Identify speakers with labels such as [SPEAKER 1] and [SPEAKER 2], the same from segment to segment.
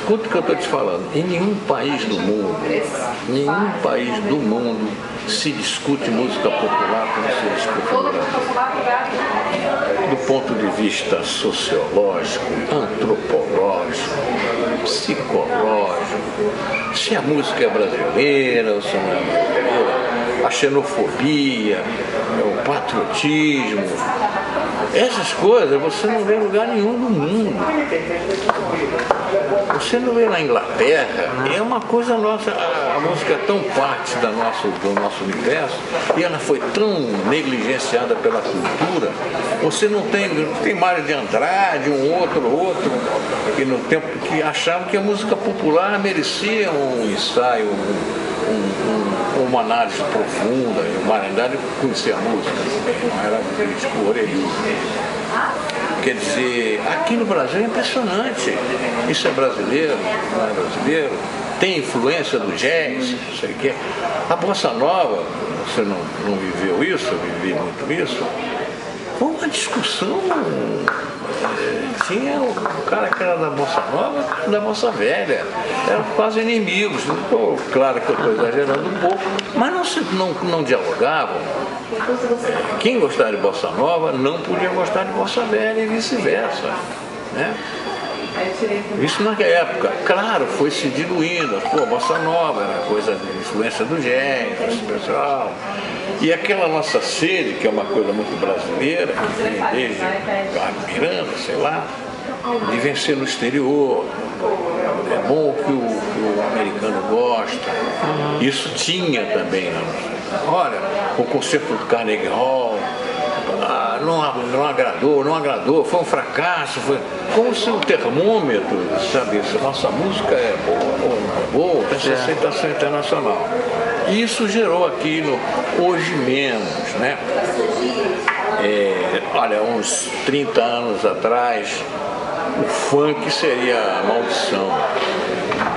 [SPEAKER 1] escuta o que eu estou te falando. Em nenhum país do mundo se discute música popular como se discute no Brasil. Do ponto de vista sociológico, antropológico, psicológico, se a música é brasileira ou se não é brasileira, a xenofobia, o patriotismo, essas coisas você não vê em lugar nenhum do mundo. Você não vê na Inglaterra, é uma coisa nossa, a música é tão parte do nosso universo e ela foi tão negligenciada pela cultura. Você não tem Mário de Andrade, um outro, que no tempo que achavam que a música popular merecia um ensaio, uma análise profunda, e o Mário de Andrade conhecia a música, não era um crítico orelhudo. Quer dizer, aqui no Brasil é impressionante. Isso é brasileiro, não é brasileiro? Tem influência do jazz, não sei o que. A bossa nova, você não viveu isso, eu vivi muito isso. Foi uma discussão. Tinha o cara que era da bossa nova e da bossa velha. Eram quase inimigos. Claro que eu estou exagerando um pouco, mas não dialogavam. Quem gostava de bossa nova não podia gostar de bossa velha e vice-versa, né? Isso naquela época, claro, foi se diluindo. Pô, bossa nova era coisa de influência do jazz, do pessoal. E aquela nossa sede, que é uma coisa muito brasileira, que vem desde Miranda, sei lá, de vencer no exterior. É bom que o americano gosta. Isso tinha também na nossa. Olha, o concerto do Carnegie Hall não agradou, foi um fracasso, foi como se o termômetro, sabe, se nossa música é boa ou não é boa, essa aceitação internacional. Isso gerou aqui, hoje menos, né? Olha, uns 30 anos atrás, o funk seria a maldição.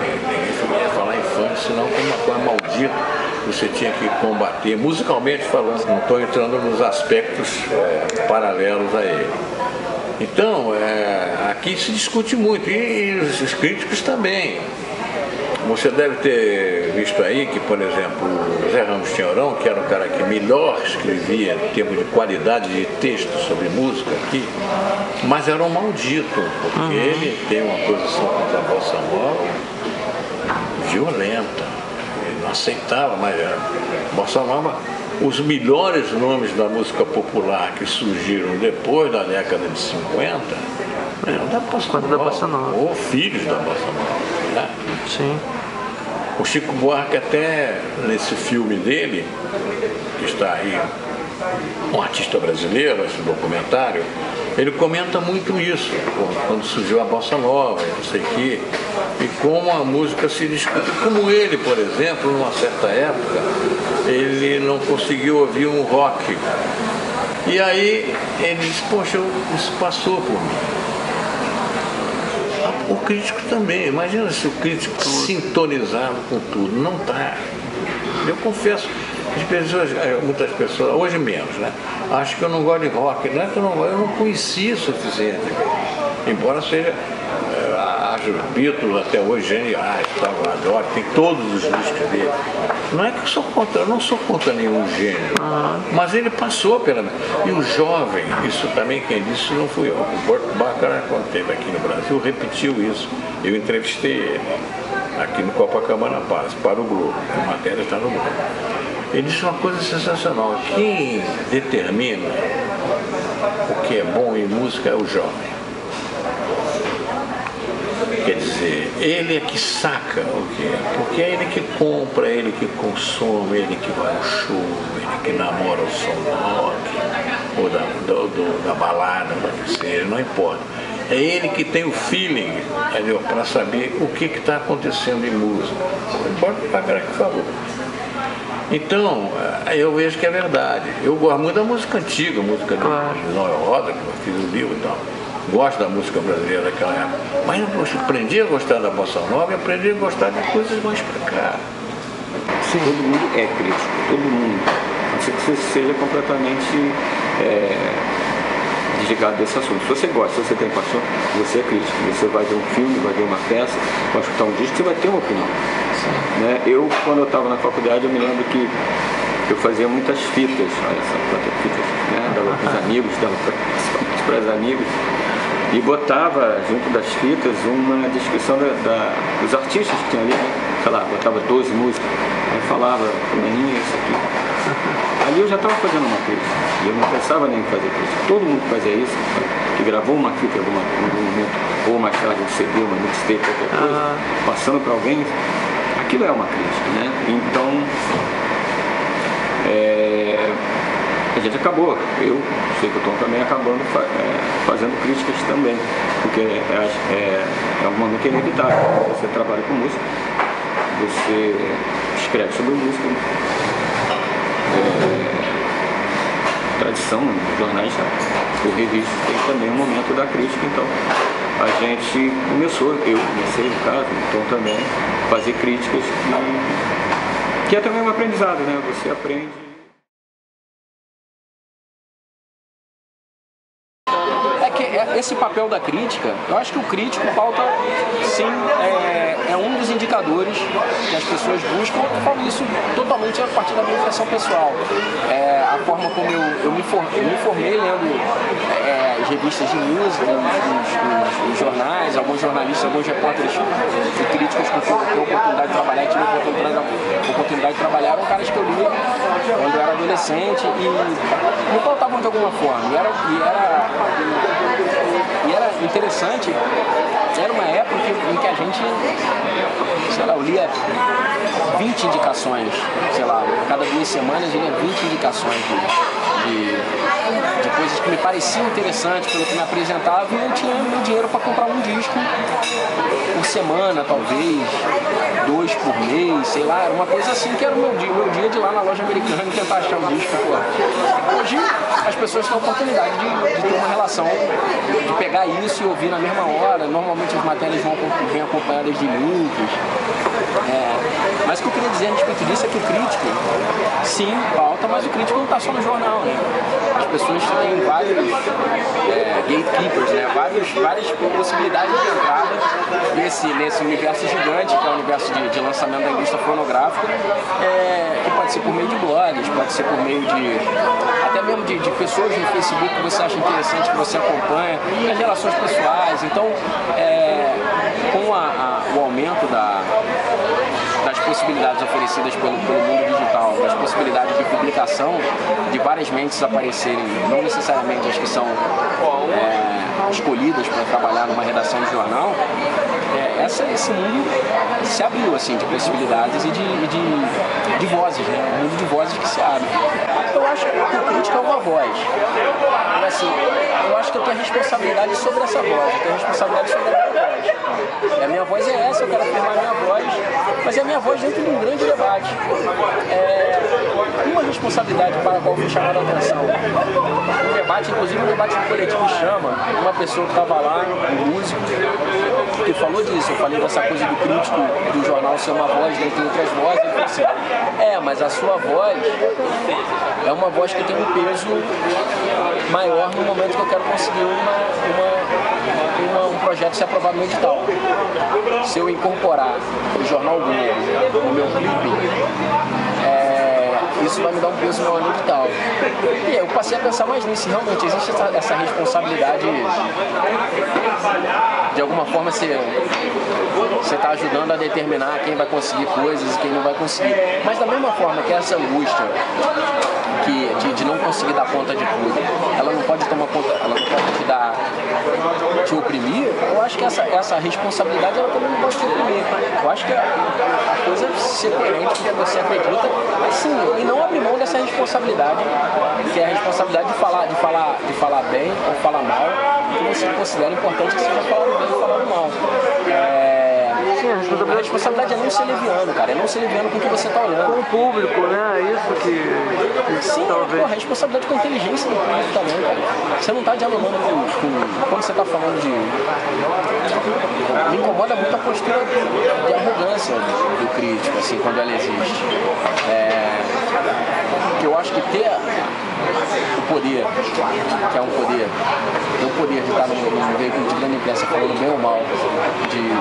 [SPEAKER 1] Ninguém ia falar em funk, senão como uma coisa maldita. Você tinha que combater, musicalmente falando, não estou entrando nos aspectos paralelos a ele. Então, aqui se discute muito, e os críticos também. Você deve ter visto aí que, por exemplo, o Zé Ramos Tinhorão, que era o cara que melhor escrevia em termos de qualidade de texto sobre música aqui, mas era um maldito, porque ele tem uma posição contra a bossa nova violenta. Não aceitava, mas era bossa nova. Os melhores nomes da música popular que surgiram depois da década de 50 eram da bossa nova, ou filhos da bossa nova, né?
[SPEAKER 2] Sim.
[SPEAKER 1] O Chico Buarque, até nesse filme dele, que está aí, um artista brasileiro, esse documentário, ele comenta muito isso, quando surgiu a bossa nova, não sei o quê, e como a música se discute. Como ele, por exemplo, numa certa época, ele não conseguiu ouvir um rock. E aí ele disse, poxa, isso passou por mim. O crítico também, imagina se o crítico sintonizado com tudo, não está. Eu confesso, muitas pessoas, hoje menos, né? Acho que eu não gosto de rock, não é que eu não conhecia o suficiente. Embora seja, acho os Beatles até hoje geniais, eu adoro, tem todos os discos dele. Não é que eu não sou contra nenhum gênero, mas ele passou pela. E o jovem, isso também quem disse não fui eu. O Burt Bacharach, quando esteve aqui no Brasil, repetiu isso. Eu entrevistei ele aqui no Copacabana Palace, para o Globo. A matéria está no Globo. Ele disse uma coisa sensacional. Quem determina o que é bom em música é o jovem. Quer dizer, ele é que saca o que é, porque é ele que compra, é ele que consome, é ele que vai ao show, é ele que namora o som do rock, ou da balada, pode ser, não importa. É ele que tem o feeling para saber o que está acontecendo em música. Não importa o que o cara que falou. Então, eu vejo que é verdade. Eu gosto muito da música antiga, música de Noel Rosa, que eu fiz o livro e tal. Gosto da música brasileira daquela época. Mas eu aprendi a gostar da bossa nova e aprendi a gostar de coisas mais pra cá.
[SPEAKER 3] Sim. Todo mundo é crítico, todo mundo. A não ser que você seja completamente desligado desse assunto. Se você gosta, se você tem paixão, você é crítico. Você vai ver um filme, vai ver uma peça, vai escutar um disco, você vai ter uma opinião. Né? Quando eu estava na faculdade, eu me lembro que eu fazia muitas fitas, olha só, quantas fitas, né? Dava para os amigos, dava para os amigos, e botava junto das fitas uma descrição dos artistas que tinha ali, né? Sei lá, botava 12 músicas, aí falava, isso aqui. Ali eu já estava fazendo uma crítica, e eu não pensava nem em fazer crítica. Todo mundo fazia isso, que gravou uma fita em algum momento, ou mais tarde um CD, uma mixtape, qualquer coisa, passando para alguém, aquilo é uma crítica, né? Então, a gente acabou, eu sei que o Tom também acabando fazendo críticas também, porque é um momento inevitável. Você trabalha com música, você escreve sobre música, tradição, nos jornais, o revista tem também um momento da crítica, então a gente começou, eu comecei no caso, então também fazer críticas que é também um aprendizado, né? Você aprende.
[SPEAKER 2] Esse papel da crítica, eu acho que o crítico pauta, sim, é um dos indicadores que as pessoas buscam. Eu falo isso totalmente a partir da minha impressão pessoal. A forma como eu me formei lendo as revistas de música, os jornais, alguns jornalistas, alguns repórteres e críticos com quem eu tive a oportunidade de trabalhar, oportunidade de trabalhar, eram caras que eu lia quando eu era adolescente e me pautavam de alguma forma. E era interessante, era uma época em que a gente, sei lá, eu lia 20 indicações, sei lá, cada 2 semanas eu lia 20 indicações de coisas que me pareciam interessantes pelo que me apresentava, e eu tinha meu dinheiro para comprar um disco por semana, talvez, 2 por mês, sei lá, era uma coisa assim que era o meu dia de ir lá na loja americana e tentar achar um disco. Hoje as pessoas têm a oportunidade de ter uma relação, de pegar isso e ouvir na mesma hora. Normalmente as matérias vêm acompanhadas de links. Mas o que eu queria dizer a respeito disso é que o crítico, sim, pauta, mas o crítico não está só no jornal, né? As pessoas têm vários gatekeepers, né? Várias possibilidades de entrada nesse universo gigante, que é o universo de lançamento da indústria fonográfica, que pode ser por meio de blogs, pode ser por meio até mesmo de pessoas no Facebook que você acha interessante, que você acompanha, as relações pessoais. Então, com o aumento das possibilidades oferecidas pelo mundo digital, das possibilidades de publicação, de várias mentes aparecerem, não necessariamente as que são escolhidas para trabalhar numa redação de jornal, esse mundo se abriu assim, de possibilidades e de vozes, né? Um mundo de vozes que se abre. Eu acho que a crítica é uma voz. Mas, assim, eu acho que eu tenho responsabilidade sobre essa voz, eu tenho responsabilidade sobre a minha voz. E a minha voz é essa, eu quero afirmar a minha voz, mas é a minha voz dentro de um grande debate. Uma responsabilidade para a qual fui chamado a atenção. Um debate, inclusive um debate do coletivo Chama, uma pessoa que estava lá, um músico, que falou disso. Eu falei dessa coisa do crítico do jornal ser uma voz dentre outras vozes. Ele falou assim, mas a sua voz é uma voz que tem um peso maior no momento que eu quero conseguir um projeto ser aprovado no edital. Se eu incorporar o Jornal Globo no meu clipe, isso vai me dar um peso maior no edital. E eu passei a pensar mais nisso. Realmente existe essa responsabilidade. De alguma forma você está ajudando a determinar quem vai conseguir coisas e quem não vai conseguir. Mas da mesma forma que essa angústia de não conseguir dar conta de tudo, ela não pode tomar conta, ela não pode te oprimir, eu acho que essa responsabilidade ela também não pode te oprimir. Eu acho que a coisa é ser coerente com o que você acredita, mas sim, e não abrir mão dessa responsabilidade, que é a responsabilidade de falar bem ou falar mal, que você considera importante que seja falado bem ou falado mal. A responsabilidade é não ser leviano, cara. É não ser leviano com o que você está olhando.
[SPEAKER 4] Com o público, né? É isso que
[SPEAKER 2] sim,
[SPEAKER 4] talvez.
[SPEAKER 2] A responsabilidade com a inteligência do público também, cara. Você não está dialogando com... Quando você está falando de... Me incomoda muito a postura de arrogância do crítico, assim, quando ela existe. Porque eu acho que ter o poder, que é um poder, ter o poder de estar num veículo de grande imprensa falando bem ou mal de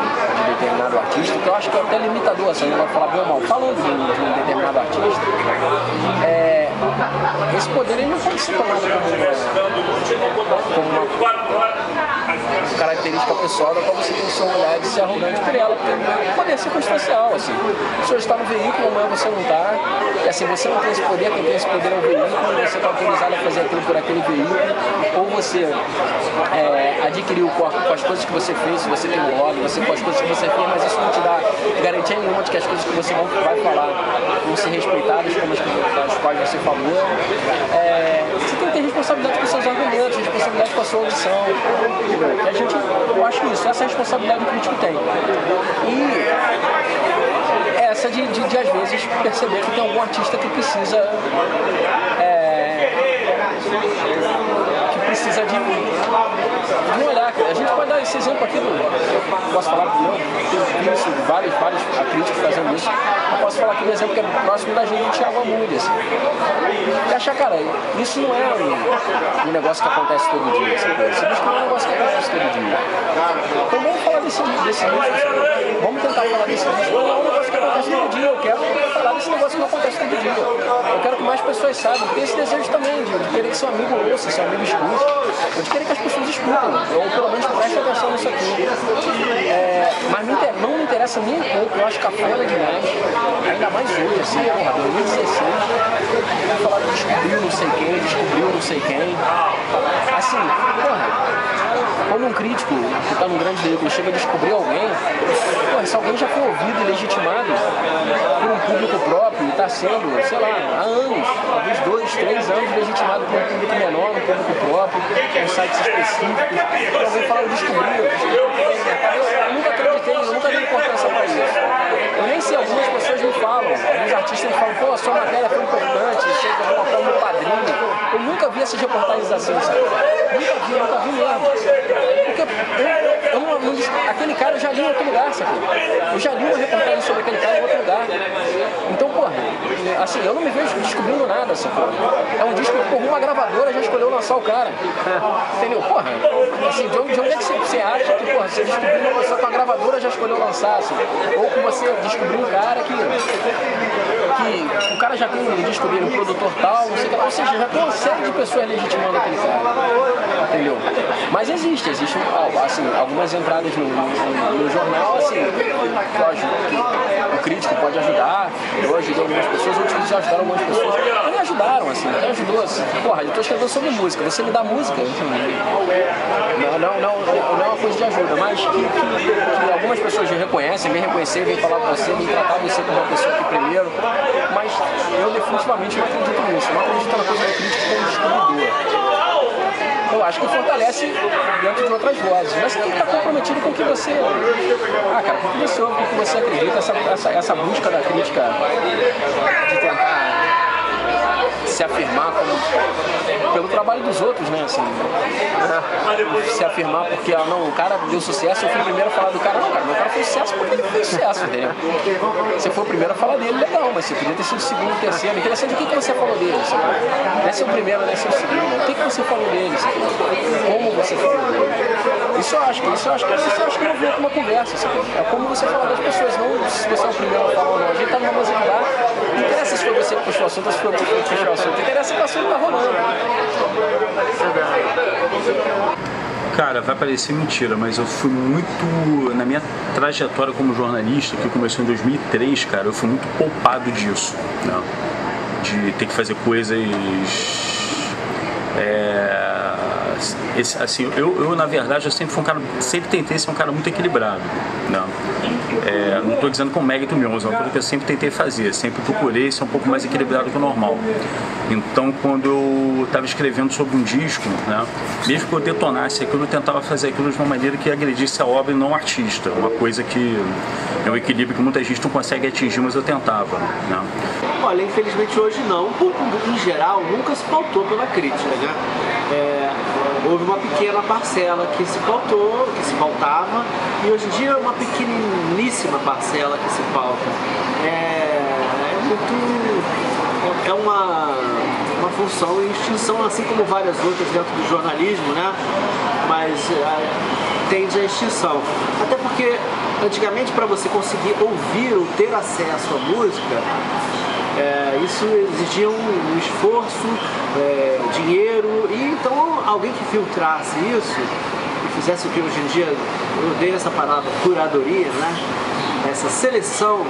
[SPEAKER 2] determinado artista, que eu acho que é até limitador, assim, não vai falar bem ou mal, falando de um determinado artista, esse poder ele não pode ser tomado como uma característica pessoal da qual você tem o seu olhar de ser arrogante por ela, porque é um poder circunstancial, assim. Se hoje está no veículo, amanhã você não está, e assim, você não tem esse poder, quem tem esse poder é o veículo, e você está autorizado a fazer aquilo por aquele veículo, ou você adquiriu com as coisas que você fez, se você tem um blog, você com as coisas que você fez, mas isso não te dá garantia nenhuma de que as coisas que você vai falar vão ser respeitadas como as quais você falou. Você tem que ter responsabilidade com os seus argumentos, responsabilidade com a sua audição. Eu acho isso, essa responsabilidade o crítico tem. E essa de às vezes perceber que tem algum artista que precisa de um olhar. A gente pode dar esse exemplo aqui, posso falar do meu, tenho visto vários críticos fazendo isso. Eu posso falar aqui do exemplo que é próximo da gente, do Thiago Amudi, assim. E achar, cara, isso não é um negócio que acontece todo dia, isso não é um negócio que acontece todo dia. Então vamos falar desse livro, vamos tentar falar desse livro. Não é um negócio que acontece todo dia, eu quero falar desse negócio que não acontece todo dia. Eu quero que mais pessoas saibam, ter esse desejo também de querer que seu amigo ouça, seu amigo escute, eu de querer que as pessoas escutem, ou pelo menos prestem atenção nisso aqui. Mas não me interessa nem um pouco, eu acho cafona demais, ainda mais hoje, assim, 2016, falar de descobriu não sei quem, assim, quando um crítico que está num grande veículo chega a descobrir alguém, se alguém já foi ouvido e legitimado por um público próprio e está sendo, sei lá, há anos, talvez 2, 3 anos legitimado por um público menor, um público próprio, com sites específicos, alguém fala, descobriu. Eu nunca acreditei, eu nunca dei importância para isso. Eu nem sei, algumas pessoas me falam, alguns artistas me falam, pô, a sua matéria foi importante, você de alguma forma no Padrinho. Eu nunca vi essas reportagens assim, sabe? Nunca vi mesmo. Porque aquele cara eu já li em outro lugar, sabe? Eu já li uma reportagem sobre aquele cara em outro lugar. Então, porra, assim, eu não me vejo descobrindo nada, sabe? É um disco que uma gravadora já escolheu lançar o cara. Entendeu? Porra, assim, de onde é que você acha que, porra, você descobriu uma pessoa que a gravadora já escolheu lançar, assim? Ou que você descobriu um cara que o cara já tem um disco dele, um produtor tal, não sei o que lá. Ou seja, já tem uma série de pessoas legitimando aquele cara. Entendeu? Mas existem assim, algumas entradas no jornal, assim, o crítico pode ajudar, eu ajudei algumas pessoas, outros já ajudaram algumas pessoas, me ajudaram, assim, me ajudou, assim, porra, eu tô escrevendo sobre música, você me dá música, não é uma coisa de ajuda, mas que algumas pessoas já reconhecem, vêm reconhecer, vêm falar com você, vêm tratar você como uma pessoa aqui primeiro, mas eu definitivamente não acredito nisso, não acredito na coisa do crítico como descobridor. Eu acho que fortalece dentro de outras vozes, mas você tem que estar comprometido com o que você... cara, com o que você ouve, com o que você acredita, essa busca da crítica de tentar se afirmar pelo trabalho dos outros, né, assim, se afirmar porque, o cara deu sucesso, eu fui o primeiro a falar do cara, não, cara, meu cara fez sucesso porque ele fez sucesso, entendeu? Você foi o primeiro a falar dele, legal, mas você podia ter sido o segundo, o terceiro, interessante, o que você falou dele, sabe? Não é ser o primeiro, não é ser o segundo, o que você falou dele, sabe? Como você falou dele? Isso eu acho que não vem com uma conversa, sabe? É como você fala das pessoas, não se você é o primeiro a falar ou não, a gente tá numa música lá, não interessa se foi você que puxou o assunto ou se foi você que puxou o assunto, interessa que o assunto tá rolando.
[SPEAKER 5] Cara, vai parecer mentira, mas eu fui muito... Na minha trajetória como jornalista, que começou em 2003, cara, eu fui muito poupado disso, né? De ter que fazer coisas... assim, eu na verdade eu sempre fui um cara, sempre tentei ser um cara muito equilibrado, né? Não estou dizendo com mérito meu, mas é uma coisa que eu sempre tentei fazer, sempre procurei ser um pouco mais equilibrado que o normal. Então, quando eu estava escrevendo sobre um disco, né, mesmo que eu detonasse aquilo, eu tentava fazer aquilo de uma maneira que agredisse a obra e não o artista, uma coisa que é um equilíbrio que muita gente não consegue atingir, mas eu tentava, né?
[SPEAKER 6] Olha, infelizmente hoje não. O público em geral nunca se pautou pela crítica, né? Houve uma pequena parcela que se pautou, que se pautava, e hoje em dia é uma pequeníssima parcela que se pauta. é uma função em extinção, assim como várias outras dentro do jornalismo, né? Mas tende à extinção. Até porque, antigamente, para você conseguir ouvir ou ter acesso à música, isso exigia um esforço, dinheiro, e então alguém que filtrasse isso e fizesse o que hoje em dia, eu odeio essa palavra, curadoria, né? Essa seleção,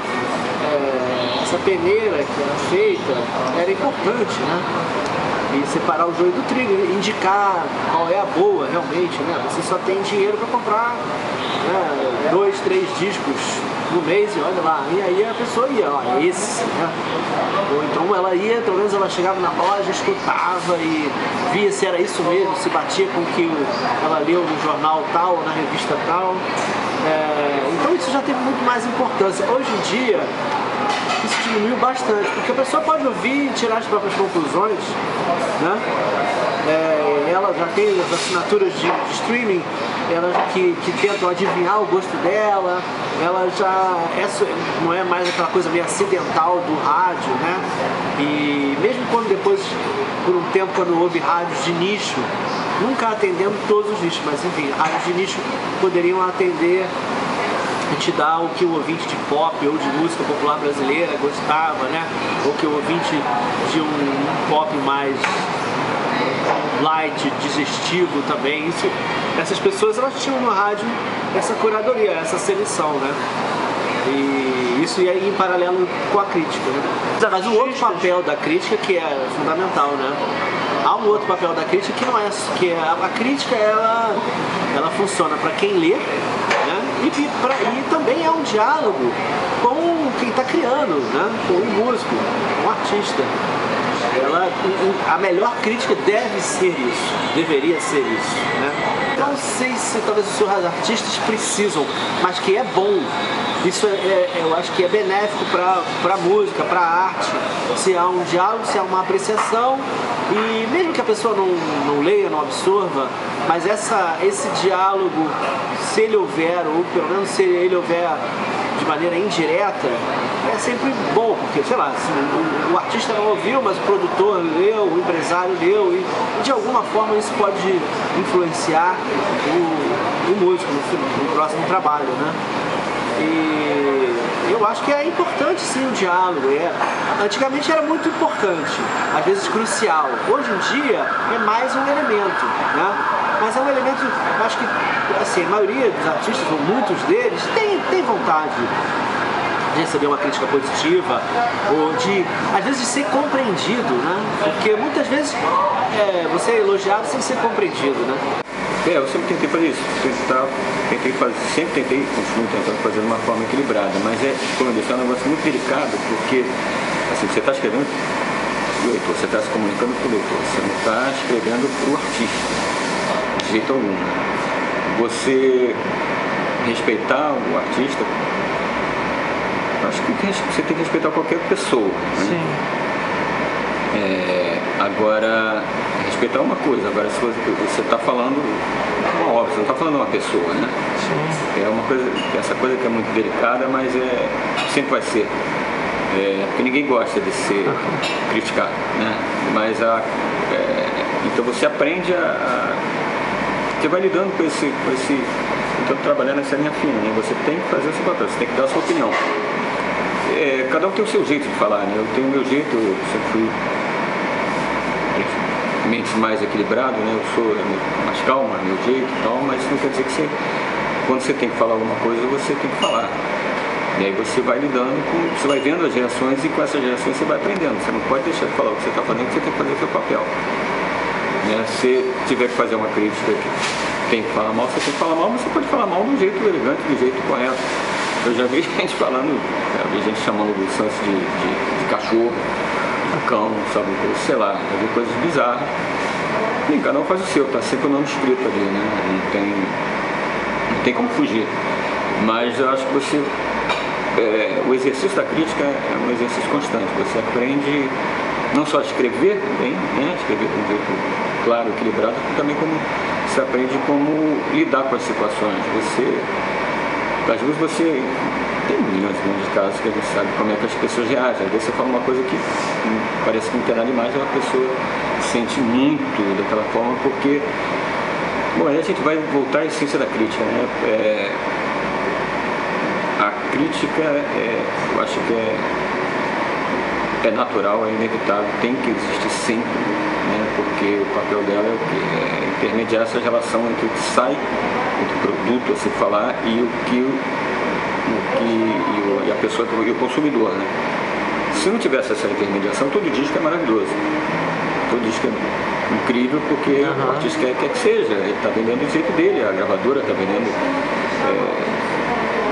[SPEAKER 6] essa peneira que era feita, era importante, né? E separar o joio do trigo, indicar qual é a boa realmente, né? Você só tem dinheiro para comprar, né, 2, 3 discos no mês e olha lá, e aí a pessoa ia, ó, esse, né? Ou então ela ia, pelo menos ela chegava na loja, escutava e via se era isso mesmo, se batia com o que ela leu no jornal tal, ou na revista tal. Então isso já teve muito mais importância. Hoje em dia, isso diminuiu bastante, porque a pessoa pode ouvir e tirar as próprias conclusões, né? Ela já tem as assinaturas de streaming, ela que tentam adivinhar o gosto dela, ela já não é mais aquela coisa meio acidental do rádio, né? E mesmo quando depois, por um tempo, quando houve rádios de nicho, nunca atendendo todos os nichos, mas enfim, rádios de nicho poderiam atender e te dar o que o ouvinte de pop ou de música popular brasileira gostava, né? Ou que o ouvinte de um pop mais light, digestivo também. Essas pessoas, elas tinham no rádio essa curadoria, essa seleção, né? E isso ia em paralelo com a crítica, né? Mas o outro papel da crítica que é fundamental, né? Há um outro papel da crítica que não é que a crítica ela funciona para quem lê, né? E também é um diálogo com quem está criando, né? Com o músico, com o artista. A melhor crítica deve ser isso, deveria ser isso, né? Não sei se talvez os seus artistas precisam, mas que é bom. Isso eu acho que é benéfico para a música, para a arte. Se há um diálogo, se há uma apreciação, e mesmo que a pessoa não leia, não absorva, mas esse diálogo, se ele houver, ou pelo menos se ele houver de maneira indireta, é sempre bom, porque, sei lá, o artista não ouviu, mas o produtor leu, o empresário leu, e de alguma forma isso pode influenciar o músico no próximo trabalho, né? E eu acho que é importante sim o diálogo. Antigamente era muito importante, às vezes crucial. Hoje em dia é mais um elemento, né? Mas é um elemento, acho que assim, a maioria dos artistas, ou muitos deles, tem vontade de receber uma crítica positiva, ou às vezes de ser compreendido, né? Porque muitas vezes você é elogiado sem ser compreendido, né?
[SPEAKER 3] Eu sempre tentei fazer isso, sempre tentei, continuo tentando fazer de uma forma equilibrada, mas como eu disse, é um negócio muito delicado, porque assim, você está escrevendo para o leitor, você está se comunicando com o leitor, você não está escrevendo para o artista, de jeito algum. Você respeitar o artista, acho que você tem que respeitar qualquer pessoa, né?
[SPEAKER 4] Sim.
[SPEAKER 3] Agora, respeitar uma coisa, agora se você está falando uma obra, você não está falando uma pessoa, né? Sim. É uma coisa, essa coisa que é muito delicada, mas sempre vai ser. Porque ninguém gosta de ser criticado, né? Mas então você aprende você vai lidando com esse tentando trabalhar nessa linha fina, né? Você tem que fazer o seu papel, você tem que dar a sua opinião. Cada um tem o seu jeito de falar, né? Eu tenho o meu jeito, eu sempre fui mente mais equilibrado, né? Eu sou mais calma, meu jeito e tal, mas isso não quer dizer que quando você tem que falar alguma coisa, você tem que falar. E aí você vai lidando você vai vendo as reações, e com essas reações você vai aprendendo. Você não pode deixar de falar o que você está fazendo, você tem que fazer o seu papel. Né? Se tiver que fazer uma crítica que tem que falar mal, você tem que falar mal, mas você pode falar mal do jeito elegante, do jeito correto. Eu já vi gente falando, já vi gente chamando o Santos de cachorro, de cão, sabe, sei lá, já vi coisas bizarras. E cada um faz o seu, tá sempre o nome escrito ali, né? Não tem como fugir. Mas eu acho que o exercício da crítica é um exercício constante. Você aprende não só a escrever bem, né? Escrever com um jeito claro, equilibrado, mas também você aprende como lidar com as situações. Às vezes você tem milhões de casos que a gente sabe como é que as pessoas reagem. Às vezes você fala uma coisa que parece que não tem nada demais, e a pessoa sente muito daquela forma, porque... Bom, aí a gente vai voltar à essência da crítica, né? A crítica, eu acho que é natural, é inevitável, tem que existir sempre, né? Porque o papel dela é o quê? É intermediar essa relação entre o que sai, entre o produto a se falar e a pessoa e o consumidor, né? Se não tivesse essa intermediação, todo disco é maravilhoso. Todo disco é incrível porque o artista quer que seja, ele está vendendo do jeito dele, a gravadora está vendendo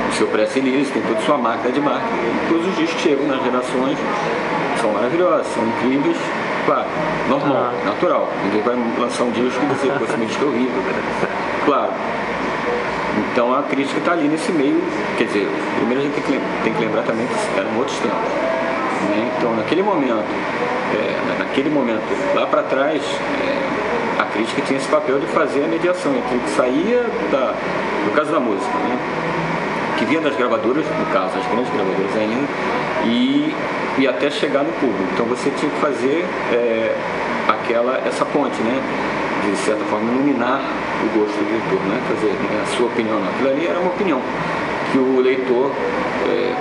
[SPEAKER 3] o seu pré-release, tem toda a sua máquina de marketing, e todos os discos chegam nas gerações, são maravilhosos, são incríveis, claro, normal, natural. Ninguém vai lançar um disco e dizer que esse disco é horrível, né? Claro. Então a crítica está ali nesse meio, quer dizer, primeiro a gente tem que lembrar também que eram outros tempos, né? Então naquele momento, lá para trás, a crítica tinha esse papel de fazer a mediação entre o que saía no caso da música, né? Que vinha das gravadoras, no caso as grandes gravadoras ainda, e até chegar no público. Então você tinha que fazer essa ponte, né? De certa forma iluminar o gosto do leitor, né? Fazer a sua opinião. Não. Aquilo ali era uma opinião que o leitor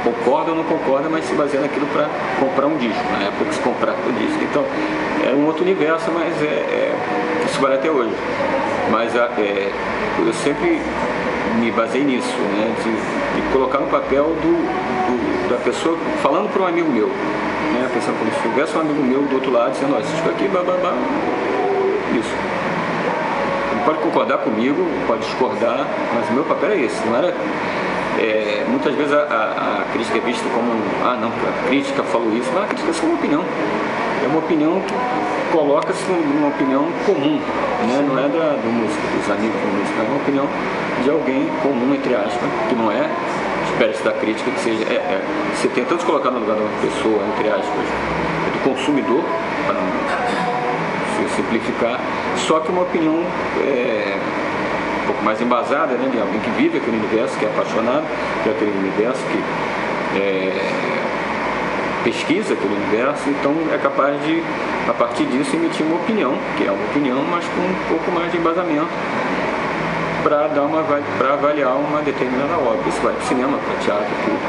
[SPEAKER 3] concorda ou não concorda, mas se baseia naquilo para comprar um disco, na época que se comprava o disco. Então era um outro universo, mas isso vale até hoje. Mas eu sempre me baseei nisso, né? De colocar no papel da pessoa falando para um amigo meu, né? Pensando como se tivesse um amigo meu do outro lado dizendo, esse disco aqui, bababá, isso. Ele pode concordar comigo, pode discordar, mas o meu papel é esse, não era... muitas vezes a crítica é vista como não, a crítica falou isso, mas a crítica é só uma opinião. É uma opinião que coloca-se numa opinião comum, né? Não é do músico, dos amigos do músico, é uma opinião de alguém comum, entre aspas, que não é, espera-se da crítica que seja, você tentando se colocar no lugar de uma pessoa, entre aspas, do consumidor, para não se simplificar, só que uma opinião um pouco mais embasada, né, de alguém que vive aquele universo, que é apaixonado por aquele universo, que pesquisa aquele universo, então é capaz de, a partir disso, emitir uma opinião, que é uma opinião, mas com um pouco mais de embasamento, para avaliar uma determinada obra. Isso vai para cinema, para teatro, tudo.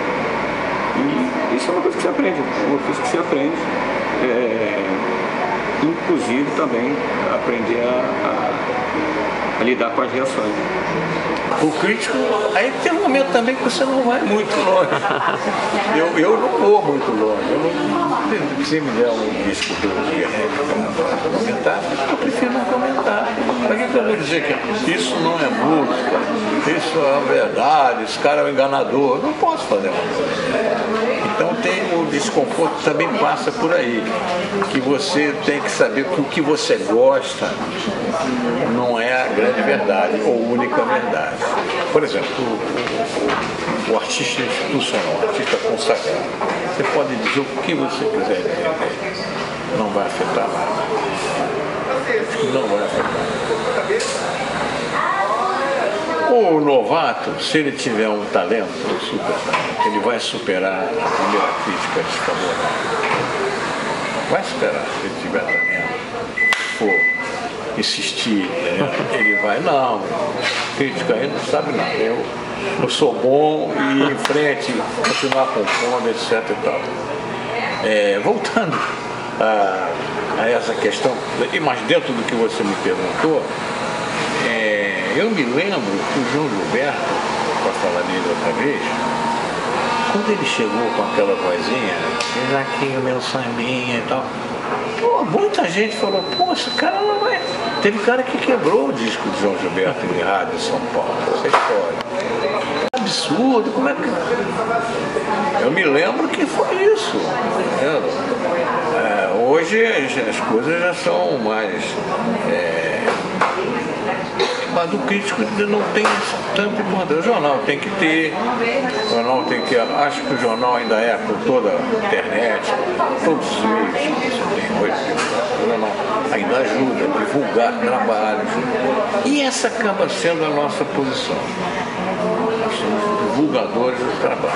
[SPEAKER 3] E isso é uma coisa que se aprende, um ofício que se aprende, inclusive também aprender a lidar com as reações.
[SPEAKER 1] O crítico, aí tem um momento também que você não vai muito longe. Eu não vou muito longe. Se me der um disco que eu quero comentar, eu prefiro não comentar. Para que eu vou dizer que isso não é música, isso é verdade, esse cara é um enganador? Eu não posso fazer uma coisa. Então tem o desconforto também passa por aí, que você tem que saber que o que você gosta não é a grande verdade ou única verdade. Por exemplo, o artista institucional, o artista consagrado, você pode dizer o que você quiser dizer, não vai afetar nada. Não vai afetar. O novato, se ele tiver um talento, super talento, ele vai superar a primeira crítica desfavorável. Vai superar, se ele tiver talento, for insistir, ele vai, não, crítica aí não sabe nada, eu sou bom e ir em frente, continuar compondo, etc e tal. Voltando a essa questão, mas dentro do que você me perguntou, eu me lembro que o João Gilberto, para falar dele outra vez, quando ele chegou com aquela vozinha, fez aqui o meu sambinha e tal, pô, muita gente falou, pô, esse cara não vai... Teve cara que quebrou o disco de João Gilberto em rádio em São Paulo, essa história. Absurdo, como é que... Eu me lembro que foi isso, hoje as coisas já são mais... Mas o crítico não tem tanto importância. O jornal tem que ter, acho que o jornal ainda é por toda a internet, todos os meios que você tem hoje, o jornal ainda ajuda a divulgar trabalhos. E essa acaba sendo a nossa posição. Nós temos que divulgadores do trabalho,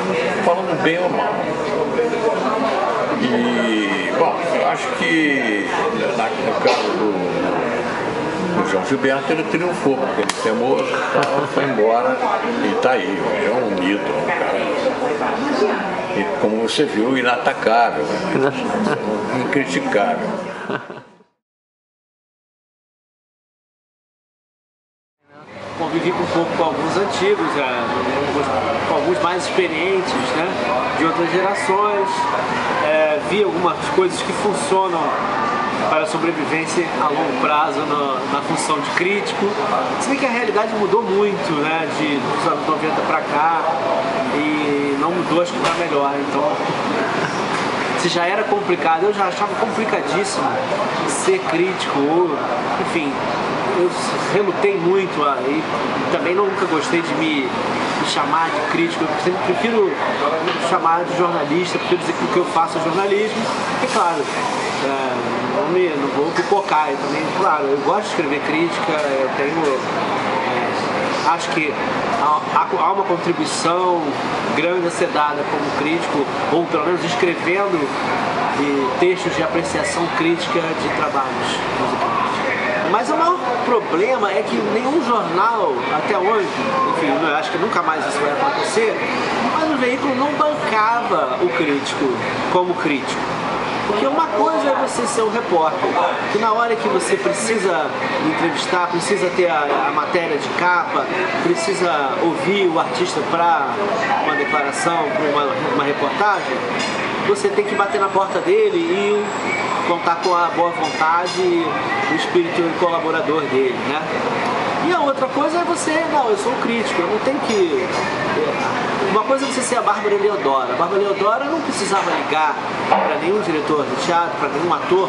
[SPEAKER 1] falando bem ou mal. E, bom, eu acho que no caso do João Gilberto, ele triunfou, porque ele é teimoso, foi embora e está aí, hoje é um mito, é um cara, e, como você viu, inatacável, incriticável.
[SPEAKER 6] Convivi um pouco com alguns antigos, com alguns mais experientes, né, de outras gerações, vi algumas coisas que funcionam para a sobrevivência a longo prazo na função de crítico. Se bem que a realidade mudou muito, né, dos anos 90 para cá, e não mudou, acho que para melhor. Então, se já era complicado, eu já achava complicadíssimo ser crítico, ou, enfim, eu relutei muito e também nunca gostei de me chamar de crítico. Eu sempre prefiro me chamar de jornalista, prefiro dizer que o que eu faço é jornalismo. E claro, não vou pipocar. Eu também, claro, eu gosto de escrever crítica, eu tenho, acho que há uma contribuição grande a ser dada como crítico, ou pelo menos escrevendo textos de apreciação crítica de trabalhos musicais. Mas o maior problema é que nenhum jornal, até hoje, enfim, eu acho que nunca mais isso vai acontecer, mas o veículo não bancava o crítico como crítico. Porque uma coisa é você ser um repórter, que na hora que você precisa entrevistar, precisa ter a matéria de capa, precisa ouvir o artista para uma declaração, para uma reportagem, você tem que bater na porta dele e contar com a boa vontade e o espírito colaborador dele, né? E a outra coisa é você, não, eu sou um crítico, eu não tenho que... Uma coisa é você ser a Bárbara Leodora. A Bárbara Leodora não precisava ligar para nenhum diretor de teatro, para nenhum ator,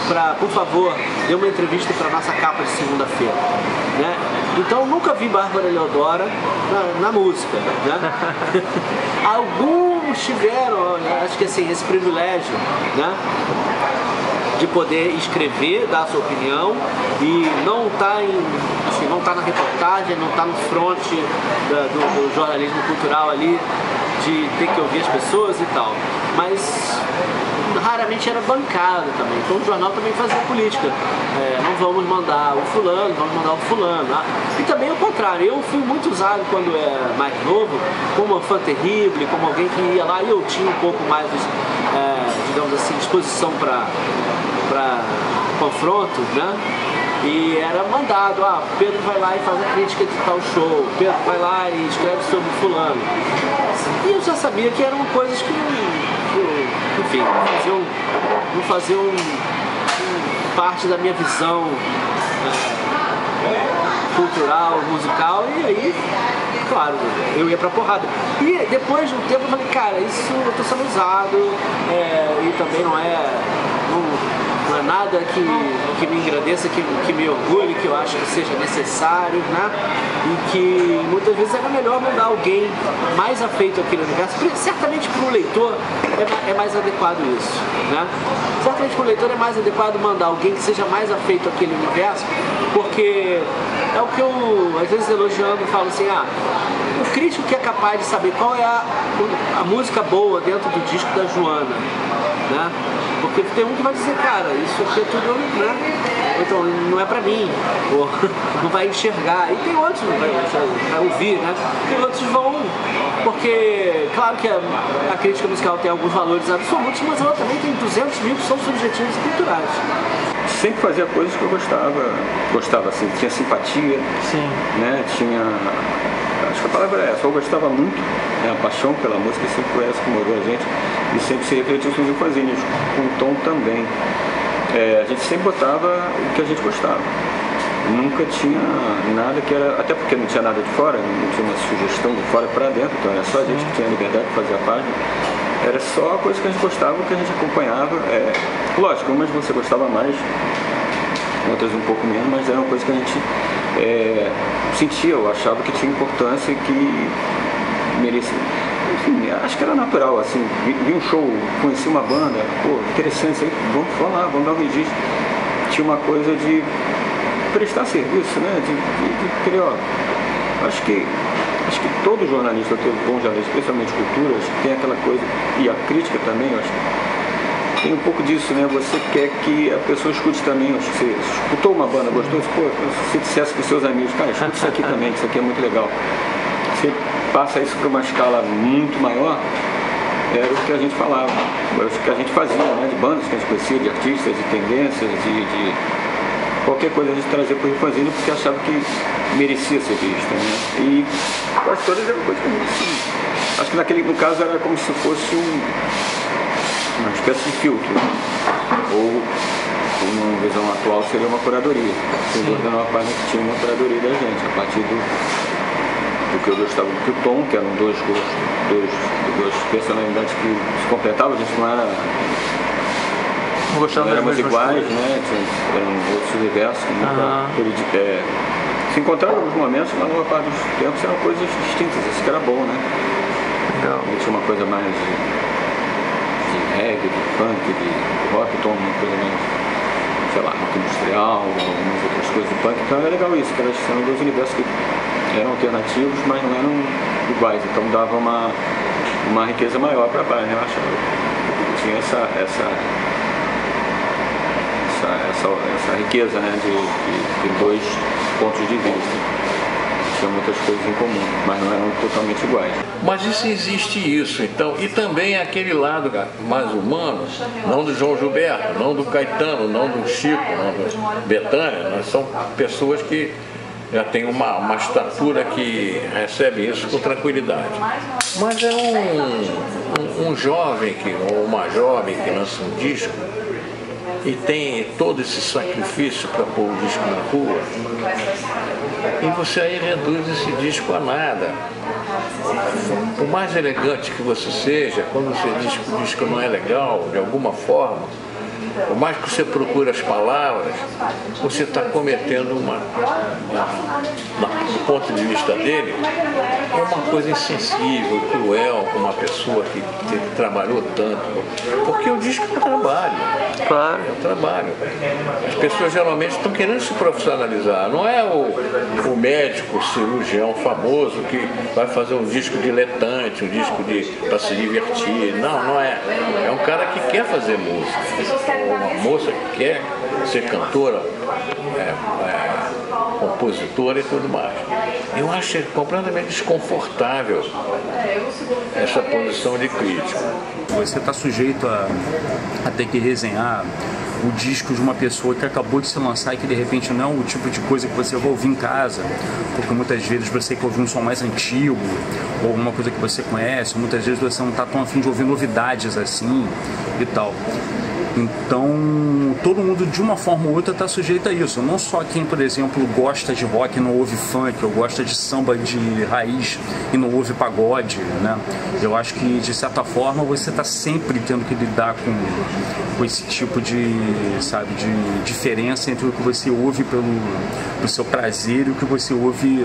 [SPEAKER 6] para, por favor, dê uma entrevista para nossa capa de segunda-feira, né? Então nunca vi Bárbara Leodora na música, né? Alguns tiveram, acho que assim, esse privilégio, né, de poder escrever, dar a sua opinião e não tá não tá na reportagem, não tá no front do jornalismo cultural ali, de ter que ouvir as pessoas e tal. Mas raramente era bancado também. Então o jornal também fazia política. Não vamos mandar o fulano, vamos mandar o fulano. E também o contrário. Eu fui muito usado quando era mais novo, como um fã terrível, como alguém que ia lá e eu tinha um pouco mais, digamos assim, disposição para confronto, né? E era mandado, Pedro vai lá e faz a crítica de tal show, Pedro vai lá e escreve sobre fulano. E eu já sabia que eram coisas que enfim, não faziam parte da minha visão cultural, musical, e aí, claro, eu ia pra porrada. E depois de um tempo eu falei, cara, isso eu tô sendo usado, e também não é nada que me engrandeça, que me orgulhe, que eu acho que seja necessário, né? E que muitas vezes era melhor mandar alguém mais afeito àquele universo. Certamente para o leitor é mais adequado isso, né? Certamente para o leitor é mais adequado mandar alguém que seja mais afeito àquele universo, porque é o que eu, às vezes elogiando, falo assim, o crítico que é capaz de saber qual é a música boa dentro do disco da Joana, né? Porque tem um que vai dizer, cara, isso aqui é tudo, né? Então não é pra mim, ou não vai enxergar. E tem outros que vai ouvir, né? Tem outros que vão, porque claro que a crítica musical tem alguns valores absolutos, mas ela também tem 200 mil que são subjetivos e culturais.
[SPEAKER 3] Sempre fazia coisas que eu gostava assim, tinha simpatia,
[SPEAKER 4] Sim.
[SPEAKER 3] Né? Tinha, acho que a palavra é essa, eu gostava muito, né? A paixão pela música sempre foi essa que morou a gente e sempre se refletiu nos fazíamos, com o tom também. A gente sempre botava o que a gente gostava. Nunca tinha nada que era, até porque não tinha nada de fora, não tinha uma sugestão de fora para dentro, então era só a gente que tinha a liberdade de fazer a página. Era só a coisa que a gente gostava, que a gente acompanhava. Lógico, umas você gostava mais, outras um pouco menos, mas era uma coisa que a gente sentia, eu achava que tinha importância e que merecia. Enfim, acho que era natural, assim, vi um show, conheci uma banda, interessante, vamos lá, vamos dar um registro. Tinha uma coisa de prestar serviço, né, de querer, acho que Acho que todo jornalista, todo bom jornalista, especialmente cultura, acho que tem aquela coisa, e a crítica também, acho que tem um pouco disso, né? Você quer que a pessoa escute também. Acho que você escutou uma banda, gostou? Pô, se você dissesse para os seus amigos, cara, escuta isso aqui também, que isso aqui é muito legal. Você passa isso para uma escala muito maior, era o que a gente falava, era o que a gente fazia, né? De bandas que a gente conhecia, de artistas, de tendências, de qualquer coisa a gente trazia para o fanzine porque achava que merecia ser vista, né? E quase todas eram coisas que a gente, acho que no caso era como se fosse uma espécie de filtro, ou uma visão atual seria uma curadoria. Sem dúvida uma página que tinha uma curadoria da gente, a partir do que eu gostava do que o Tom, que eram duas personalidades que se completavam, a gente não éramos iguais, né? Eram outros universos que se encontraram em alguns momentos, mas na maior parte dos tempos eram coisas distintas, isso que era bom, né?
[SPEAKER 4] Legal.
[SPEAKER 3] Tinha uma coisa mais de reggae, de funk, de rock, Tom, uma coisa mais, sei lá, rock industrial, algumas outras coisas do punk, então era legal isso, que eram dois universos que eram alternativos, mas não eram iguais, então dava uma riqueza maior para a página, eu achava. Tinha essa riqueza, né, de dois pontos de vista. Tinha muitas coisas em comum, mas não eram totalmente iguais.
[SPEAKER 1] Mas isso existe isso, então, e também aquele lado mais humano, não do João Gilberto, não do Caetano, não do Chico, não do Bethânia, nós são pessoas que já têm uma estatura que recebe isso com tranquilidade. Mas é um jovem ou uma jovem que lança um disco e tem todo esse sacrifício para pôr o disco na rua, e você aí reduz esse disco a nada. Por mais elegante que você seja, quando você diz que o disco não é legal, de alguma forma, por mais que você procure as palavras, você está cometendo do ponto de vista dele, uma coisa insensível, cruel com uma pessoa que trabalhou tanto. Porque o disco é um trabalho.
[SPEAKER 4] Claro.
[SPEAKER 1] É um trabalho. As pessoas geralmente estão querendo se profissionalizar. Não é o médico, o cirurgião famoso que vai fazer um disco diletante, um disco para se divertir. Não é. É um cara que quer fazer música. Uma moça que quer ser cantora, compositora e tudo mais. Eu acho completamente desconfortável essa posição de crítico.
[SPEAKER 5] Você está sujeito a ter que resenhar o disco de uma pessoa que acabou de se lançar e que de repente não é o tipo de coisa que você vai ouvir em casa, porque muitas vezes você quer ouvir um som mais antigo ou alguma coisa que você conhece, ou muitas vezes você não está tão afim de ouvir novidades assim e tal. Então, todo mundo de uma forma ou outra está sujeito a isso. Não só quem, por exemplo, gosta de rock e não ouve funk, ou gosta de samba de raiz e não ouve pagode, né? Eu acho que, de certa forma, você está sempre tendo que lidar com esse tipo de diferença entre o que você ouve pelo seu prazer e o que você ouve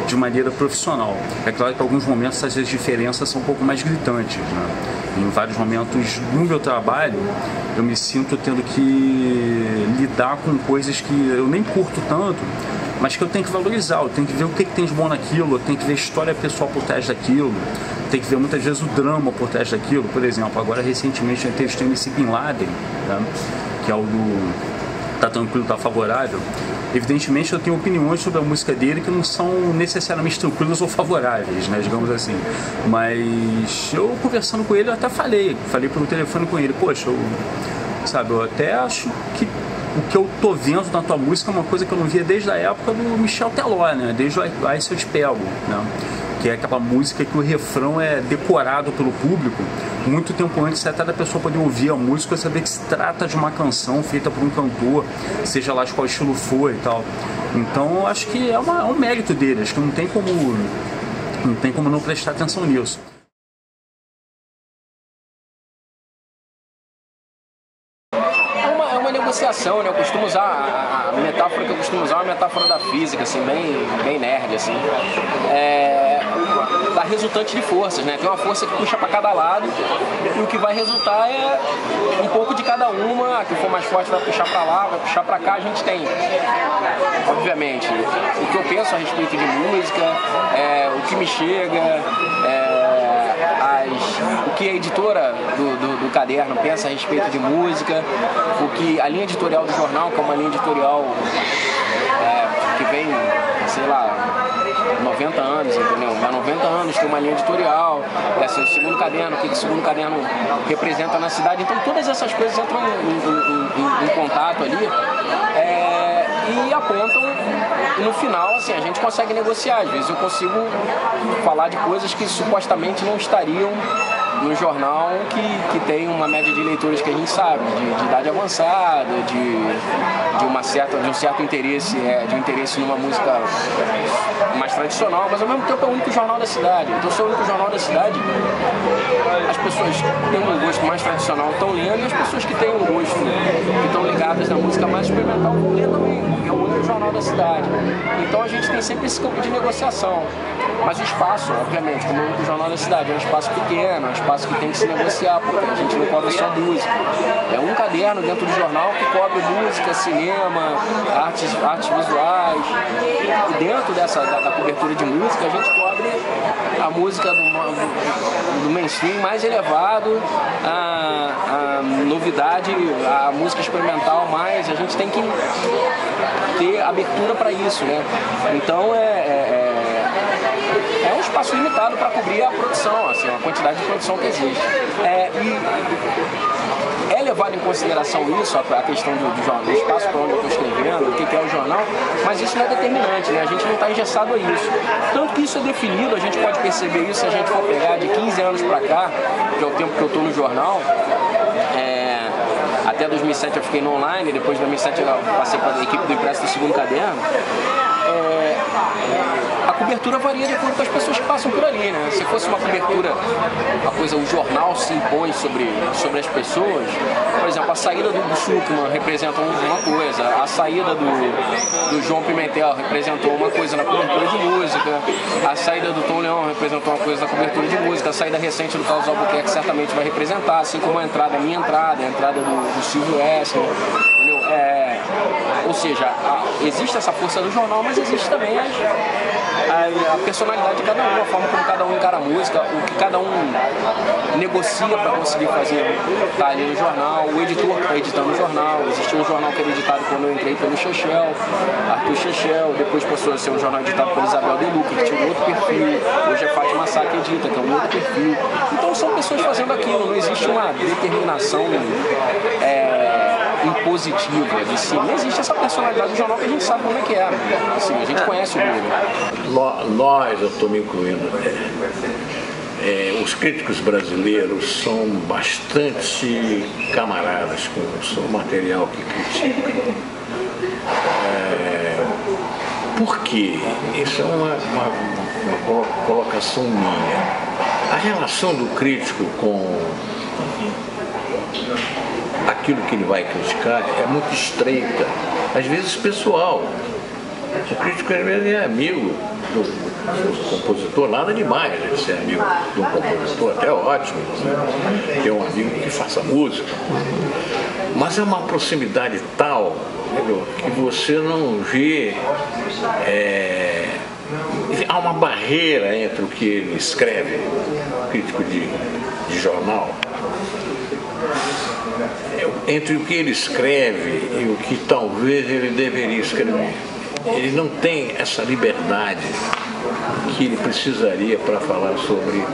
[SPEAKER 5] de maneira profissional. É claro que em alguns momentos essas diferenças são um pouco mais gritantes, né? Em vários momentos no meu trabalho, eu me sinto tendo que lidar com coisas que eu nem curto tanto, mas que eu tenho que valorizar, eu tenho que ver o que tem de bom naquilo, eu tenho que ver a história pessoal por trás daquilo, tenho que ver muitas vezes o drama por trás daquilo. Por exemplo, agora recentemente eu entrevistei o MC Bin Laden, né, que é o do Tá Tranquilo, Tá Favorável. Evidentemente eu tenho opiniões sobre a música dele que não são necessariamente tranquilas ou favoráveis, né, digamos assim. Mas eu conversando com ele, eu até falei pelo telefone com ele, poxa, eu até acho que o que eu tô vendo na tua música é uma coisa que eu não via desde a época do Michel Teló, né, desde o Aí Se Eu Te Pego, né, que é aquela música que o refrão é decorado pelo público muito tempo antes até da pessoa poder ouvir a música e saber que se trata de uma canção feita por um cantor, seja lá de qual estilo for e tal. Então eu acho que é um mérito dele, acho que não tem como não prestar atenção nisso.
[SPEAKER 6] É uma
[SPEAKER 2] negociação, né? Eu costumo usar, a metáfora que eu costumo usar é uma metáfora da física, assim, bem nerd, assim. Da resultante de forças, né? Tem uma força que puxa para cada lado e o que vai resultar é um pouco de cada uma. A que for mais forte vai puxar para lá, vai puxar para cá. A gente tem, obviamente, o que eu penso a respeito de música, o que me chega, o que a editora do caderno pensa a respeito de música, o que a linha editorial do jornal, que é uma linha editorial que vem, sei lá, 90 anos, entendeu? Há 90 anos tem uma linha editorial, assim, o segundo caderno, o que o segundo caderno representa na cidade. Então todas essas coisas entram em contato ali e apontam, e no final, assim, a gente consegue negociar. Às vezes eu consigo falar de coisas que supostamente não estariam no jornal que tem uma média de leitores que a gente sabe, de idade avançada, de um certo interesse, de um interesse numa música mais tradicional, mas ao mesmo tempo é o único jornal da cidade. Então, se é o único jornal da cidade, as pessoas que têm um gosto mais tradicional estão lendo, e as pessoas que têm um gosto, que estão ligadas na música mais experimental, vão ler também, porque é o único jornal da cidade. Então a gente tem sempre esse campo de negociação. Mas o espaço, obviamente, como é o único jornal da cidade, é um espaço pequeno, é um espaço que tem que se negociar, porque a gente não cobre só música. É um caderno dentro do jornal que cobre música, cinema, artes visuais. E dentro da cobertura de música, a gente cobre a música do mainstream mais elevado, a novidade, a música experimental mais. A gente tem que ter abertura para isso, né? Então é um espaço limitado para cobrir a produção, assim, a quantidade de produção que existe. É levado em consideração isso, a questão do jornal, do espaço para onde eu estou escrevendo, o que é o jornal, mas isso não é determinante, né? A gente não está engessado a isso. Tanto que isso é definido, a gente pode perceber isso se a gente for pegar de 15 anos para cá, que é o tempo que eu estou no jornal. Até 2007 eu fiquei no online, depois de 2007 eu passei para a equipe do impresso do segundo caderno. A cobertura varia de acordo com as pessoas que passam por ali, né? Se fosse uma cobertura, o jornal se impõe sobre as pessoas. Por exemplo, a saída do Schuckmann representa uma coisa, a saída do João Pimentel representou uma coisa na cobertura de música, a saída do Tom Leão representou uma coisa na cobertura de música, a saída recente do Carlos Albuquerque certamente vai representar, assim como a minha entrada, a entrada do Silvio Wesley, entendeu? Ou seja, existe essa força do jornal, mas existe também a personalidade de cada um, a forma como cada um encara a música, o que cada um negocia para conseguir fazer tá ali no jornal, o editor que está editando o jornal. Existia um jornal que era editado quando eu entrei pelo Chechel, Arthur Chechel, depois passou a ser um jornal editado por Isabel Deluca, que tinha um outro perfil, hoje é Fátima Sá que edita, que é um outro perfil. Então são pessoas fazendo aquilo, não existe uma determinação impositiva de si. Não existe essa personalidade do jornal que a gente sabe como é que é. Assim, a gente conhece o mundo.
[SPEAKER 1] Nós, eu estou me incluindo, os críticos brasileiros são bastante camaradas com o material que criticam. Por quê? Isso é uma colocação minha. A relação do crítico com aquilo que ele vai criticar é muito estreita, às vezes pessoal. O crítico às vezes é amigo do compositor, nada demais ele ser amigo de um compositor, até ótimo, ter um amigo que faça música, mas é uma proximidade tal, entendeu, que você não vê, há uma barreira entre o que ele escreve, crítico de jornal, entre o que ele escreve e o que talvez ele deveria escrever. Ele não tem essa liberdade que ele precisaria para falar sobre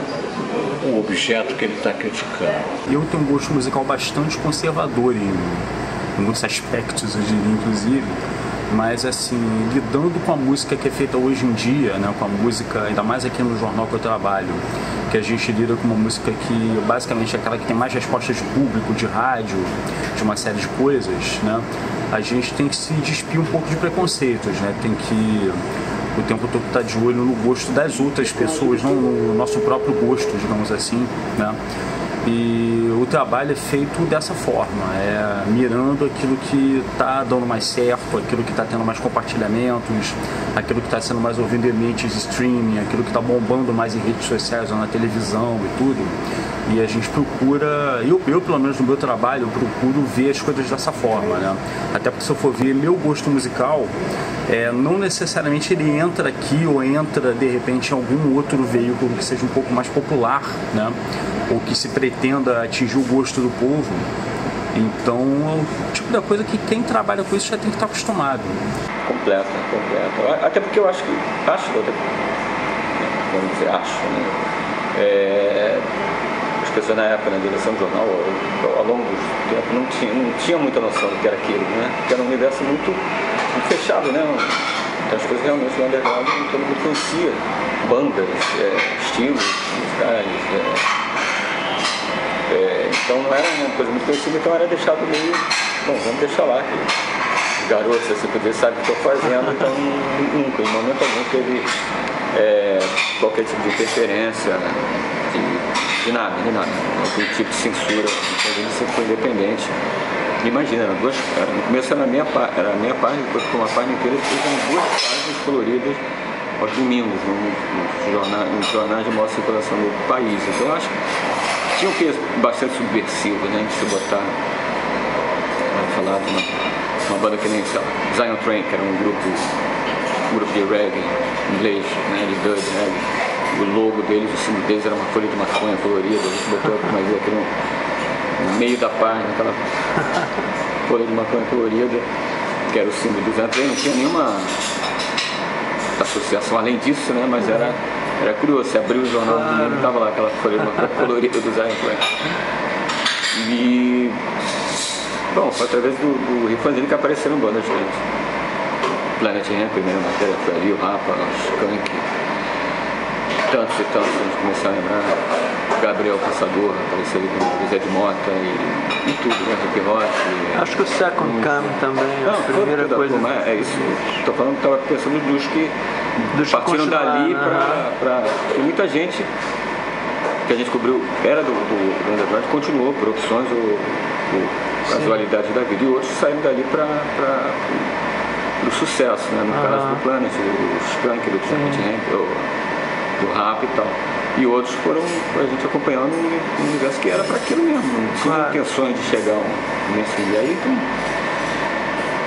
[SPEAKER 1] o objeto que ele está criticando.
[SPEAKER 5] Eu tenho um gosto musical bastante conservador em muitos aspectos, eu diria, inclusive, mas assim, lidando com a música que é feita hoje em dia, né, com a música, ainda mais aqui no jornal que eu trabalho, que a gente lida com uma música que basicamente é aquela que tem mais respostas de público, de rádio, de uma série de coisas, né, a gente tem que se despir um pouco de preconceitos, né, tem que o tempo todo estar de olho no gosto das outras pessoas, não no nosso próprio gosto, digamos assim, né. E o trabalho é feito dessa forma, mirando aquilo que está dando mais certo, aquilo que está tendo mais compartilhamentos, aquilo que está sendo mais ouvido em ambientes de streaming, aquilo que está bombando mais em redes sociais ou na televisão e tudo. E a gente procura, eu pelo menos no meu trabalho, eu procuro ver as coisas dessa forma, né? Até porque se eu for ver meu gosto musical, não necessariamente ele entra aqui ou entra de repente em algum outro veículo que seja um pouco mais popular, né? Ou que se pretenda atingir o gosto do povo. Então é o tipo da coisa que quem trabalha com isso já tem que estar acostumado.
[SPEAKER 3] Completa. Até porque eu acho, vamos dizer, né? As pessoas na época, na direção do jornal, ao longo do tempo, não tinha muita noção do que era aquilo, né? Porque era um universo muito fechado, né? Então as coisas realmente no underground todo mundo conhecia bandas, estilos musicais. Então não era uma coisa muito conhecida, então era deixado meio, bom, vamos deixar lá, que garoto, se você puder, sabe o que estou fazendo, então nunca, em momento algum teve qualquer tipo de interferência, né? De nada, algum tipo de censura, a gente sempre foi independente. Imagina, no começo era a minha página, depois ficou uma página inteira, depois eram 2 páginas coloridas aos domingos, nos jornais de maior circulação do país. Então eu acho que tinha um peso bastante subversivo, né, de se botar, falar de uma banda que nem, sei lá, Zion Train, que era um grupo de reggae inglês, né, de dub reggae. O logo deles, o símbolo deles era uma folha de maconha colorida, a gente botou aqui no meio da página, aquela folha de maconha colorida, que era o símbolo do Zion Train. Não tinha nenhuma associação além disso, né? Mas era curioso, você abriu o jornal do domingo e estava lá aquela folha de maconha colorida do Zion Train. E, bom, foi através do Rio Fanzine que apareceram bandas diferentes. Planet Hemp, a primeira matéria foi ali, o Rapa, o Skunk, tantos e tantos, a gente começou a lembrar, Gabriel Passador, apareceu ali com o José de Mota e tudo, né, Rick Ross.
[SPEAKER 4] Acho que o Second Come também, a primeira coisa.
[SPEAKER 3] É isso, estou falando, estava pensando dos partiram dali para muita gente que a gente cobriu, era do underground, continuou por opções ou casualidade da vida, e outros saíram dali para o sucesso, né, no caso do Planet, do Skunk, do Planet Hemp, do rap e tal. E outros foram a gente acompanhando um universo que era para aquilo mesmo, não tinha intenções de chegar nesse dia. Aí tem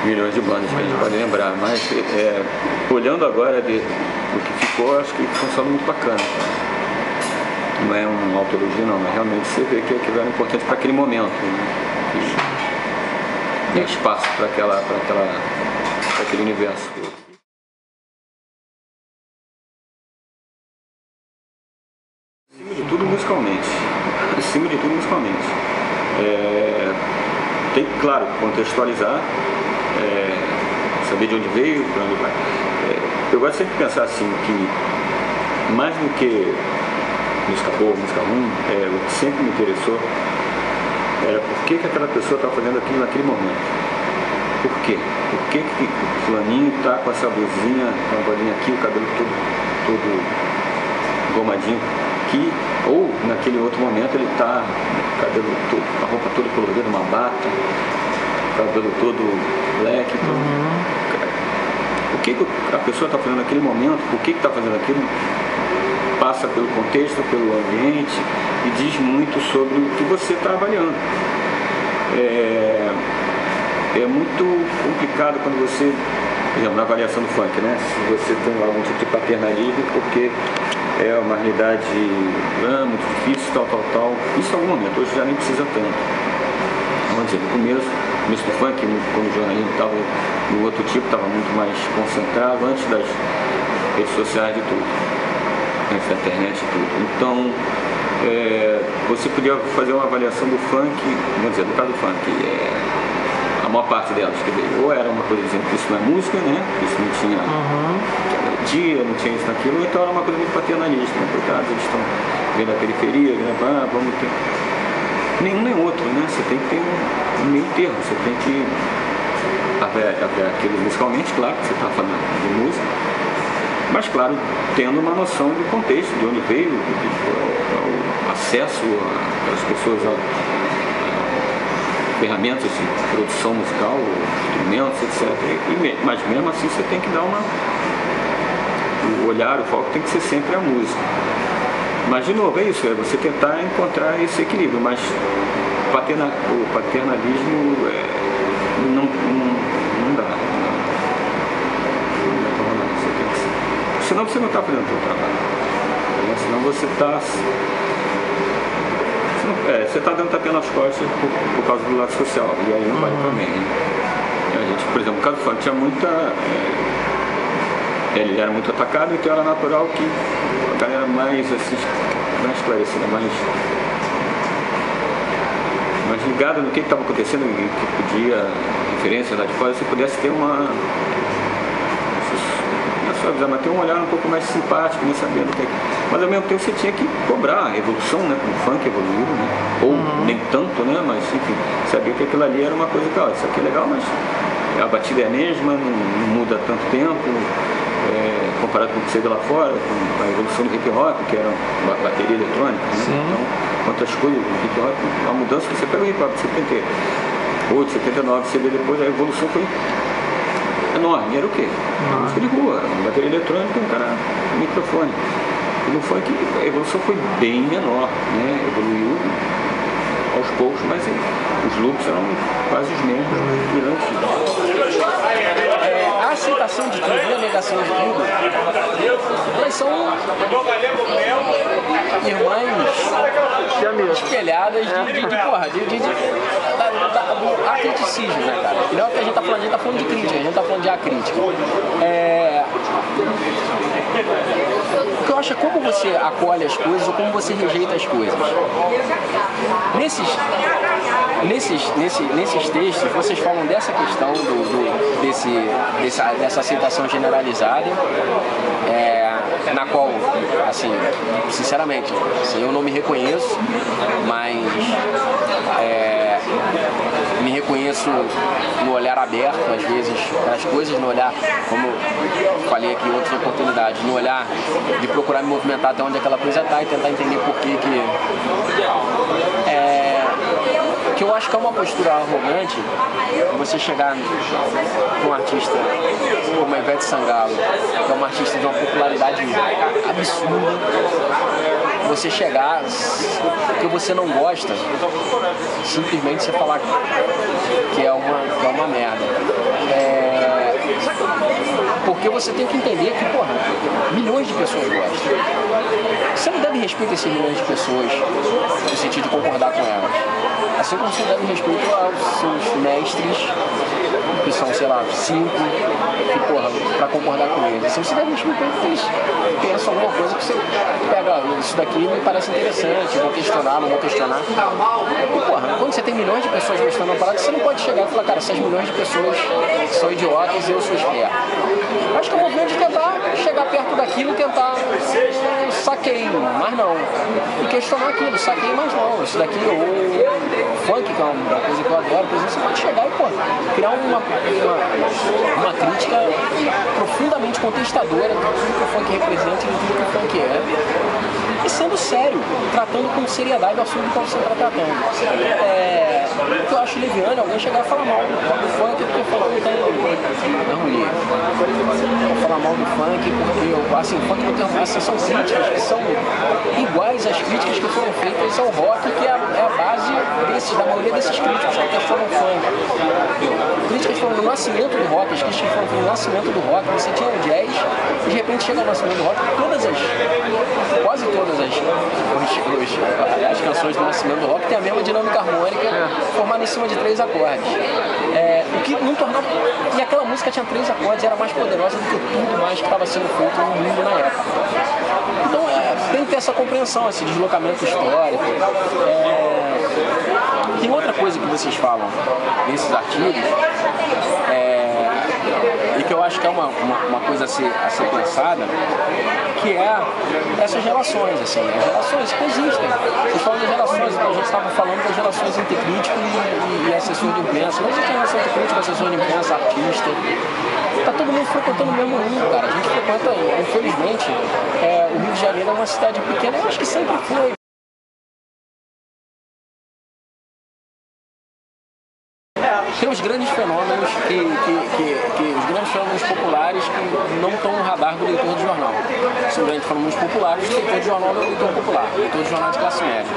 [SPEAKER 3] milhões de bandas que a gente pode lembrar, mas olhando agora o que ficou, acho que funciona muito bacana. Não é uma autoria não, mas realmente você vê que aquilo era importante para aquele momento, né? E tem espaço para aquele universo. Acima de tudo musicalmente. Tem, claro, contextualizar, saber de onde veio, para onde vai. Eu gosto sempre de pensar assim, que mais do que música boa, música ruim, o que sempre me interessou era por que aquela pessoa está fazendo aquilo naquele momento. Por quê? Por que o fulaninho está com essa blusinha, com a bolinha aqui, o cabelo todo gomadinho aqui, ou naquele outro momento ele está cabelo todo, a roupa toda colorida, uma bata, cabelo todo black, o que a pessoa está fazendo naquele momento, por que está fazendo aquilo, passa pelo contexto, pelo ambiente e diz muito sobre o que você está avaliando. É muito complicado quando você, por exemplo, na avaliação do funk, né? Se você tem algum tipo de paternalismo, porque é uma realidade muito difícil, tal. Isso em algum momento, hoje já nem precisa tanto. Vamos dizer, no começo do funk, quando o jornalismo estava no outro tipo, estava muito mais concentrado, antes das redes sociais e tudo, antes da internet e tudo. Então, você podia fazer uma avaliação do funk, vamos dizer, do caso do funk, a maior parte delas, quer dizer, ou era uma coisa dizendo que isso não é música, né? Isso não tinha dia, não tinha isso naquilo, ou então era uma coisa muito paternalista, né? Coitados, eles estão vendo a periferia, vamos ter. Nenhum nem outro, né? Você tem que ter um meio termo, você tem que haver aquilo musicalmente, claro, que você está falando de música, mas claro, tendo uma noção do contexto, de onde veio, acesso às pessoas a ferramentas de produção musical, instrumentos, etc. Mas mesmo assim você tem que dar o olhar, o foco tem que ser sempre a música. Mas de novo, é isso, é você tentar encontrar esse equilíbrio, mas o paternalismo não dá. Senão você não está fazendo o seu trabalho. Senão você está dando tapinha nas costas por causa do lado social, e aí não vale também. Né? A gente, por exemplo, o caso do funk tinha muita. Ele era muito atacado, então era natural que a galera mais assim, mais esclarecida, mais ligada no que estava acontecendo, e que podia, referência lá de fora, você pudesse ter mas ter um olhar um pouco mais simpático, nem sabendo o que é. Mas ao mesmo tempo você tinha que cobrar a evolução, né? Como o funk evoluiu, né? Ou nem tanto, né? Mas enfim, sabia que aquilo ali era uma coisa que, ó, isso aqui é legal, mas a batida é a mesma, não muda há tanto tempo, comparado com o que você vê lá fora, com a evolução do hip hop, que era uma bateria eletrônica, né? Então, quantas coisas do hip hop, a mudança que você pega o hip hop de 78, 79, você vê depois, a evolução foi enorme. Era o quê? Música de rua, uma bateria eletrônica e um cara no microfone. E no funk a evolução foi bem menor, né? Evoluiu aos poucos, mas os loops eram quase os mesmos durante.
[SPEAKER 2] A aceitação de tudo e a negação de tudo, elas são irmãs espelhadas do acriticismo, né, cara? E não é o que a gente tá falando de crítica, a gente tá falando de acrítica. O que eu acho é como você acolhe as coisas ou como você rejeita as coisas. Nesses textos, vocês falam dessa questão dessa aceitação generalizada, na qual, assim, sinceramente, assim, eu não me reconheço, mas me reconheço no olhar aberto, às vezes, para as coisas, no olhar, como eu falei aqui em outras oportunidades, no olhar de procurar me movimentar até onde aquela coisa está e tentar entender por que eu acho que é uma postura arrogante você chegar com um artista como a Ivete Sangalo, que é uma artista de uma popularidade absurda, você chegar, porque você não gosta, simplesmente você falar que é uma merda. Porque você tem que entender que, porra, milhões de pessoas gostam. Você não deve respeitar esses milhões de pessoas no sentido de concordar com elas. Assim como você deve respeito aos seus mestres, que são, sei lá, 5, que, porra, pra concordar com eles. Assim, você deve respeitar que eles pensam alguma coisa que você pega, isso daqui me parece interessante, vou questionar, não vou questionar. E, porra, quando você tem milhões de pessoas gostando da parada, você não pode chegar e falar, cara, essas milhões de pessoas são idiotas e eu sou esperto. Acho que é o movimento de tentar chegar perto daquilo e tentar saqueio, mas não. E questionar aquilo, saqueio, mas não. Isso daqui, ou funk, que é uma coisa que eu adoro, por exemplo, você pode chegar e, pô, criar uma crítica profundamente contestadora do que o funk representa e do que o funk é. E sendo sério, tratando com seriedade o assunto que você está tratando. O que eu acho leviano é alguém chegar e falar mal do funk porque falar que não liga. Falar mal do funk porque, assim, o funk são críticas que são iguais às críticas que foram feitas ao rock, que é a base da maioria desses críticos que questionam o funk. Críticas foram no nascimento do rock, as críticas foram no nascimento do rock, você tinha o jazz, e de repente chega o nascimento do rock, quase todas as canções do nascimento do rock tem a mesma dinâmica harmônica formada em cima de 3 acordes. O que não tornava. E aquela música tinha 3 acordes e era mais poderosa do que tudo mais que estava sendo feito no mundo na época. Então tem que ter essa compreensão, esse deslocamento histórico. Tem outra coisa que vocês falam nesses artigos, e que eu acho que é uma coisa a ser pensada, que é essas relações, assim, as relações que existem. Vocês falam das relações, a gente estava falando das relações entre crítico e assessor de imprensa. Não existe relação entre crítico, assessor de imprensa, artista. Tá todo mundo frequentando o mesmo mundo, cara. A gente frequenta, infelizmente, o Rio de Janeiro é uma cidade pequena, eu acho que sempre foi. Tem os grandes fenômenos os grandes fenômenos populares que não estão no radar do leitor de jornal. São grandes fenômenos populares, o leitor de jornal é o leitor popular, o leitor de jornal de classe média.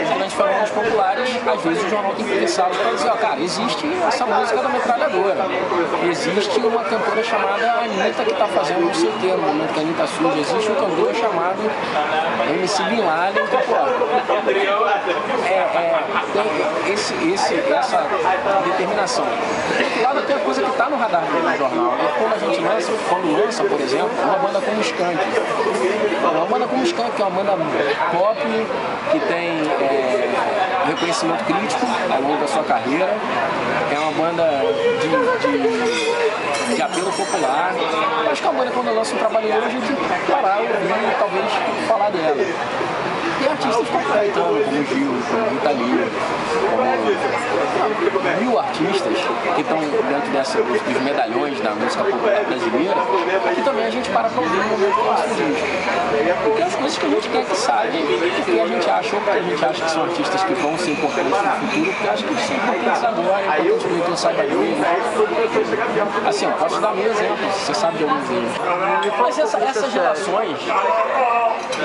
[SPEAKER 2] Os grandes fenômenos populares, às vezes o jornal tem que pensar para dizer, ó, cara, existe essa música da metralhadora, existe uma cantora chamada Anitta que está fazendo um CT no momento que a Anitta surge, existe um cantor chamado MC Bin Laden que, pô, tem essa determinação. Por outro lado, tem a coisa que está no radar do jornal. E quando a gente lança, por exemplo, uma banda como Skank. Uma banda como Skank, que é uma banda pop, que tem reconhecimento crítico ao longo da sua carreira. É uma banda de apelo popular. Eu acho que a banda, quando lança um trabalho hoje, a gente tem que parar, ouvir e talvez falar dela. E artistas complementando, como o Gil, como o Rita Lee, como 1000 artistas que estão dentro dos medalhões da música popular brasileira, que também a gente para ouvir no momento que lança o disco. Porque as coisas que a gente quer que saibam, porque a gente acha, ou porque a gente acha que são artistas que vão ser importantes no futuro, porque acha que eles são importantes agora, é importante que o leitor saiba deles. Assim, eu posso dar meu exemplo, você sabe de alguns deles. Mas essas relações,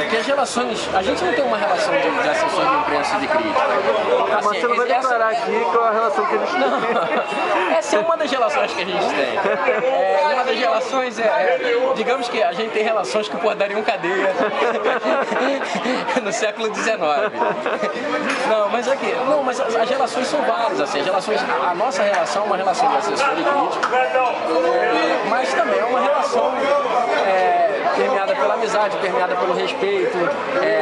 [SPEAKER 2] que as relações, a gente não tem uma relação de assessor de imprensa e de crítica.
[SPEAKER 4] Mas
[SPEAKER 2] Assim,
[SPEAKER 4] você não vai declarar aqui qual é a relação que a gente tem.
[SPEAKER 2] não, essa é uma das relações que a gente tem. Uma das relações digamos que a gente tem relações que dariam cadeia no século XIX. Não, mas aqui, mas as relações são várias, assim, a nossa relação é uma relação de assessor e crítico, mas também é uma relação permeada pela amizade, permeada pelo respeito,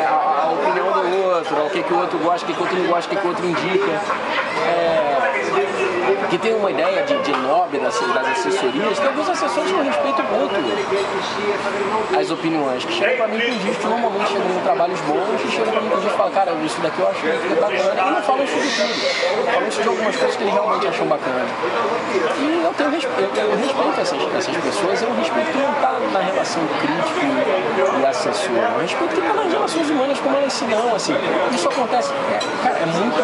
[SPEAKER 2] a opinião do outro, o que o outro gosta, o que o outro não gosta, o que o outro indica. Que tem uma ideia de lobby das assessorias, tem alguns assessores que respeitam muito as opiniões, que chegam para mim com discos, normalmente chegam em trabalhos bons, e chegam para mim com discos e falam, cara, isso daqui eu acho muito bacana, e não falam isso de tudo, falam isso de algumas coisas que eles realmente acham bacana. E eu respeito essas pessoas, é um respeito que não está na relação crítico e assessor, é um respeito que está nas relações humanas como elas se dão, assim. Isso acontece, cara, é muito...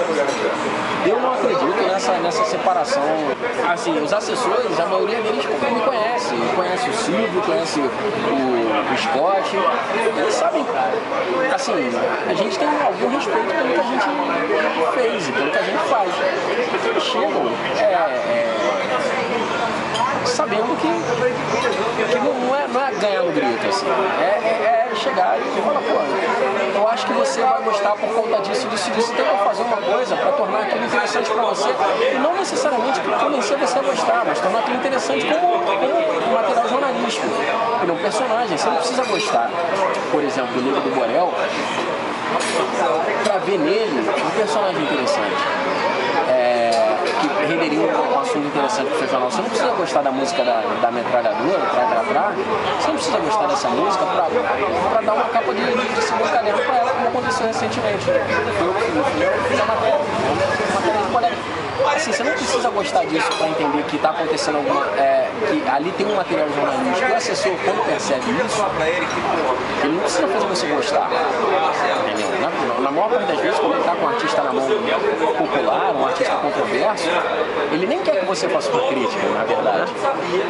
[SPEAKER 2] Eu não acredito nessa separação. Assim, os assessores, a maioria deles me conhece o Silvio, conhece o Scott, eles sabem, assim, a gente tem algum respeito pelo que a gente fez e pelo que a gente faz. Eles chegam sabendo que não é ganhar no grito, assim, é chegar e falar, pô, eu acho que você vai gostar por conta disso, tem que fazer uma coisa para tornar aquilo interessante para você, e não necessariamente para convencer você a gostar, mas tornar aquilo interessante como material jornalístico, ele é um personagem, você não precisa gostar, por exemplo, do Nego do Borel, para ver nele um personagem interessante. Que renderia um assunto interessante para o seu jornal. Você não precisa gostar da música da metralhadora, você não precisa gostar dessa música para dar uma capa de segundo caderno para ela, como aconteceu recentemente. Eu fiz a matéria de colega. Assim, você não precisa gostar disso para entender que está acontecendo alguma... que ali tem um material jornalístico. O assessor, quando percebe isso, ele não precisa fazer você gostar. Entendeu? Na maior parte das vezes, quando ele está com um artista na mão popular, um artista controverso, ele nem quer que você faça uma crítica, na verdade.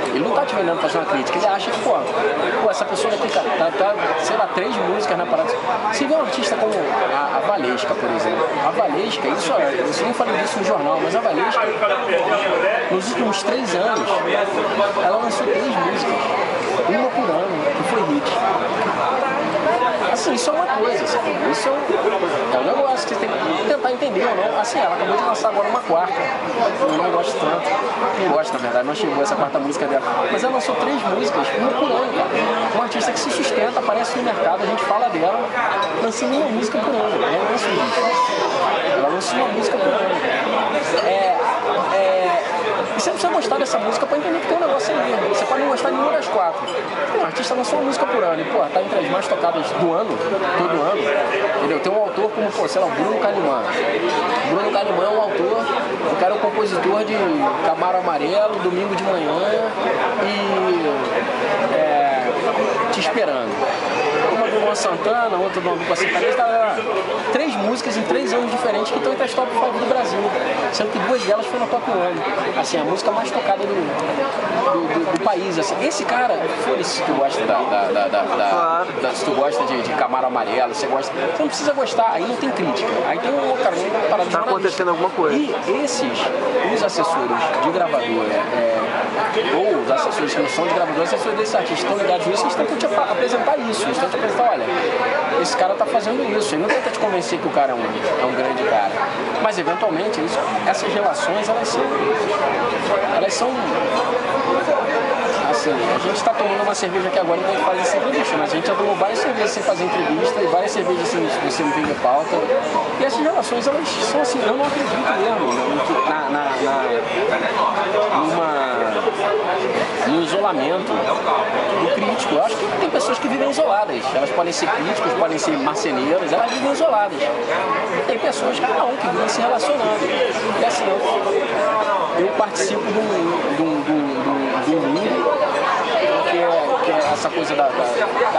[SPEAKER 2] Ele não está te vendendo fazer uma crítica. Ele acha que, pô, essa pessoa daqui tá, sei lá, 3 músicas na parada. Você vê um artista como a Valesca, por exemplo. A Valesca, eu nem falei disso no jornal, mas a Valesca, nos últimos 3 anos, ela lançou 3 músicas, uma por ano, que foi hit. Assim, isso é uma coisa, assim, isso é um negócio que você tem que tentar entender ou não. Assim, ela acabou de lançar agora uma 4ª, eu não gosto tanto, não gosto na verdade, não chegou essa 4ª música dela, mas ela lançou 3 músicas, uma por ano, cara. Uma artista que se sustenta, aparece no mercado, a gente fala dela, lançando uma música por ano, ela lançou uma música por ano. E você precisa gostar dessa música para entender que tem um negócio ali. Você pode não gostar de nenhuma das 4. O artista lançou uma música por ano e, pô, tá entre as mais tocadas do ano, todo ano. Entendeu? Tem um autor como, pô, sei lá, o Bruno Calimã. O Bruno Calimã é um autor, o cara é o compositor de Camaro Amarelo, Domingo de Manhã e Te Esperando. Uma Luan Santana, outra do Dupla Sertaneja, 3 músicas em 3 anos diferentes que estão entre as top 5 do Brasil, sendo que 2 delas foram no top 1. Assim, a música mais tocada do país. Assim. Esse cara, foda-se se tu gosta se tu gosta de Camaro Amarelo, você não precisa gostar, aí não tem crítica. Aí tem uma parada de
[SPEAKER 4] Tá acontecendo alguma coisa.
[SPEAKER 2] E os assessores de gravadora, ou os assessores que não são de gravadora, os assessores desses artistas estão ligados nisso, eles tentam te apresentar isso, eles tentam te apresentar, olha, esse cara tá fazendo isso, ele não tenta te convencer que o cara é um grande cara. Mas eventualmente essas relações elas são assim, a gente está tomando uma cerveja aqui agora enquanto faz essa entrevista, mas a gente já tomou várias cervejas sem fazer entrevista e várias cervejas sem você não vender pauta. E essas relações, elas são assim, eu não acredito mesmo no isolamento do crítico. Eu acho que tem pessoas que vivem isoladas. Elas podem ser críticos, podem ser marceneiros, elas vivem isoladas. E tem pessoas que não, que vivem se relacionando. E assim, eu participo de um mundo que é essa coisa da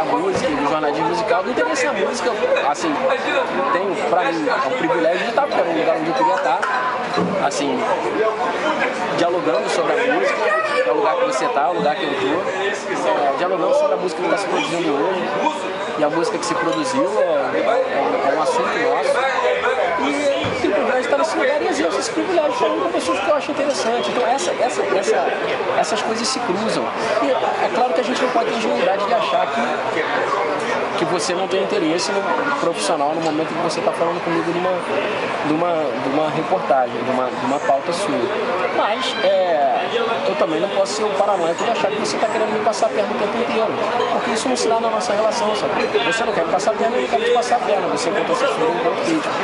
[SPEAKER 2] música, do jornalismo musical, do interesse na música, assim, tenho, pra mim, é um privilégio de estar, porque era um lugar onde eu queria estar, assim, dialogando sobre a música, é o lugar que você está, é o lugar que eu estou, dialogando sobre a música que está se produzindo hoje, e a música que se produziu é um assunto nosso, e tenho o privilégio de estar nesse lugar e exerço esse privilégio falando com pessoas que eu acho interessante. Então essas coisas se cruzam. E é claro que a gente não pode ter ingenuidade de achar que você não tem interesse no profissional no momento que você está falando comigo de uma reportagem, de uma pauta sua. Mas eu também não posso ser um paranoico de achar que você está querendo me passar a perna o tempo inteiro. Porque isso não se dá na nossa relação, sabe? Você não quer me passar a perna, eu não quero te passar a perna. Você enquanto assessor, enquanto crítico.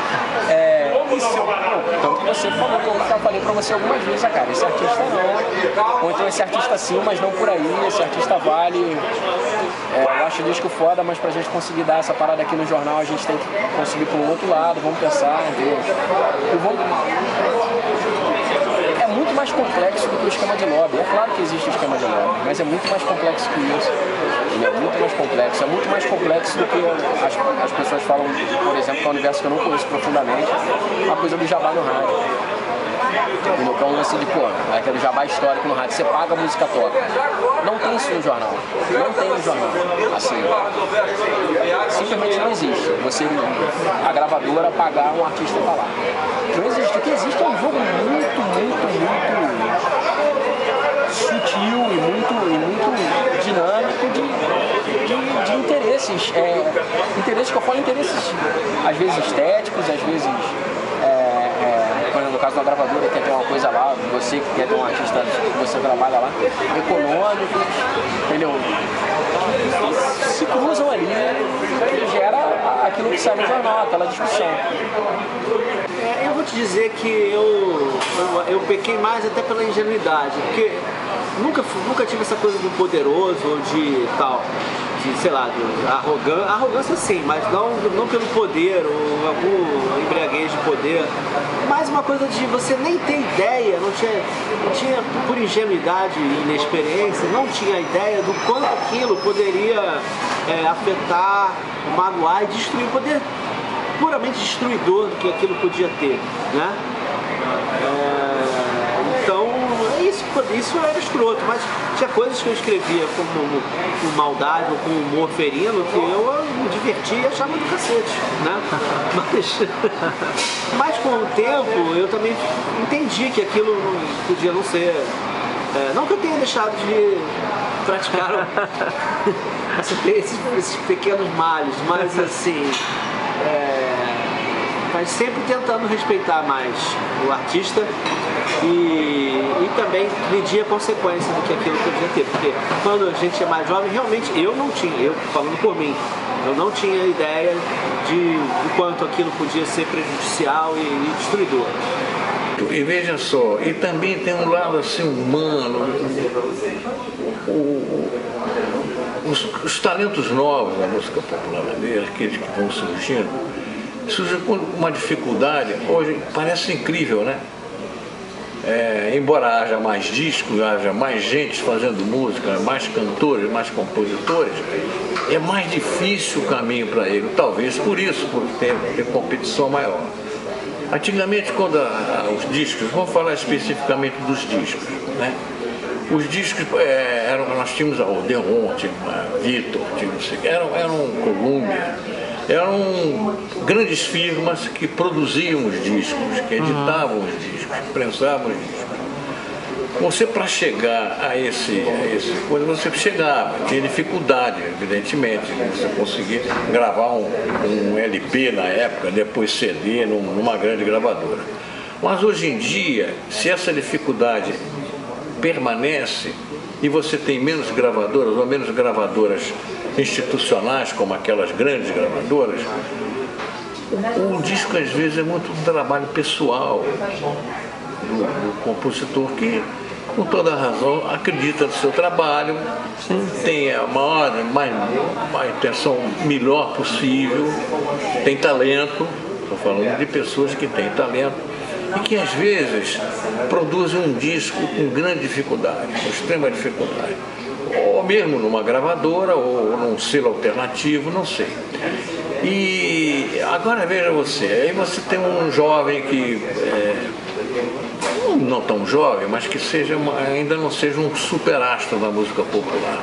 [SPEAKER 2] Então você falou, como eu já falei pra você algumas vezes, cara, esse artista não. Ou então esse artista sim, mas não por aí, esse artista vale. Eu acho o disco foda, mas pra gente conseguir dar essa parada aqui no jornal, a gente tem que conseguir pro outro lado, vamos pensar, entendeu? É muito mais complexo do que o esquema de lobby. É claro que existe o esquema de lobby, mas é muito mais complexo que isso. É muito mais complexo. É muito mais complexo do que as pessoas falam, por exemplo, que é um universo que eu não conheço profundamente, a coisa do jabá no rádio. Que é um lance de, é aquele jabá histórico no rádio. Você paga, a música toca. Não tem isso no jornal. Não tem no jornal. Assim, simplesmente não existe. A gravadora pagar um artista pra lá. Não existe. O que existe é um jogo muito sutil e muito dinâmico de interesses. Interesses que eu falo, interesses às vezes estéticos, às vezes... no caso da gravadora, quer ter uma coisa lá, você que quer ter um artista que você trabalha lá, econômicos, entendeu? Se cruzam ali e gera aquilo que sai no jornal, aquela discussão.
[SPEAKER 6] Eu vou te dizer que eu pequei mais até pela ingenuidade, porque nunca tive essa coisa do poderoso ou de tal, de, sei lá, arrogância sim, mas não pelo poder ou algum embriaguez de poder, mas uma coisa de você nem ter ideia, não tinha por ingenuidade e inexperiência, não tinha ideia do quanto aquilo poderia afetar, magoar e destruir, o poder puramente destruidor do que aquilo podia ter, né? Então, isso era escroto, mas tinha coisas que eu escrevia com maldade ou com humor ferino que eu me divertia e achava do cacete, né? Mas com o tempo eu também entendi que aquilo podia não ser... não que eu tenha deixado de praticar esses pequenos males, mas assim... mas sempre tentando respeitar mais o artista e também medir a consequência do que aquilo podia ter, porque quando a gente é mais jovem, realmente eu falando por mim, eu não tinha ideia do quanto aquilo podia ser prejudicial e destruidor.
[SPEAKER 1] E veja só, e também tem um lado assim humano, os talentos novos da música popular brasileira, aqueles que vão surgindo com uma dificuldade, hoje parece incrível, né? embora haja mais discos, haja mais gente fazendo música, mais cantores, mais compositores, é mais difícil o caminho para ele, talvez por isso, por ter competição maior. Antigamente, quando os discos, vamos falar especificamente dos discos, né? Os discos, nós tínhamos a Odeon, tínhamos a Vitor, eram Columbia, eram grandes firmas que produziam os discos, que editavam os discos, que prensavam os discos. Você, para chegar a esse coisa, você chegava, tinha dificuldade, evidentemente, você conseguir gravar um LP na época, depois CD numa grande gravadora. Mas hoje em dia, se essa dificuldade permanece e você tem menos gravadoras ou menos gravadoras institucionais como aquelas grandes gravadoras, o disco às vezes é muito um trabalho pessoal do compositor que, com toda a razão, acredita no seu trabalho, tem a intenção melhor possível, tem talento, estou falando de pessoas que têm talento, e que às vezes produzem um disco com grande dificuldade, com extrema dificuldade. Ou mesmo numa gravadora, ou num selo alternativo, não sei. E agora veja você, aí você tem um jovem que, não tão jovem, mas que ainda não seja um superastro da música popular.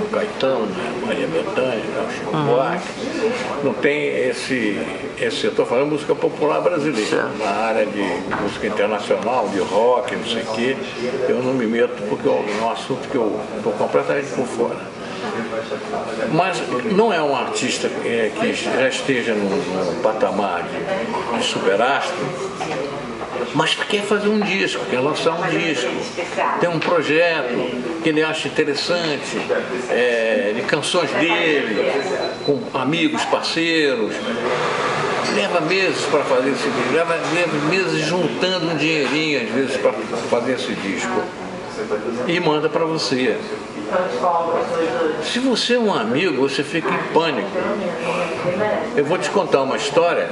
[SPEAKER 1] O Caetano, Maria Bethânia, o Chico Buarque. Não tem eu estou falando de música popular brasileira, na área de música internacional, de rock, não sei o quê. Eu não me meto porque é um assunto que eu estou completamente por fora. Mas não é um artista que já esteja num patamar de superastro, mas quer fazer um disco, quer lançar um disco, tem um projeto que ele acha interessante, de canções dele, com amigos, parceiros. Leva meses para fazer esse disco, leva meses juntando um dinheirinho, às vezes, para fazer esse disco. E manda para você. Se você é um amigo, você fica em pânico. Eu vou te contar uma história,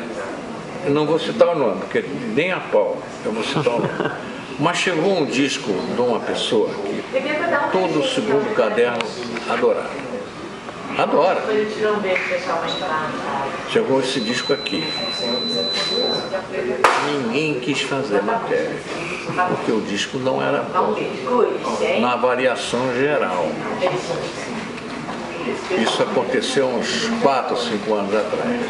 [SPEAKER 1] eu não vou citar o nome, porque nem a pau eu vou citar o nome. Mas chegou um disco de uma pessoa que todo o segundo caderno adorava. Adora. Chegou esse disco aqui. Ninguém quis fazer matéria, porque o disco não era bom, na avaliação geral. Isso aconteceu uns 4 ou 5 anos atrás.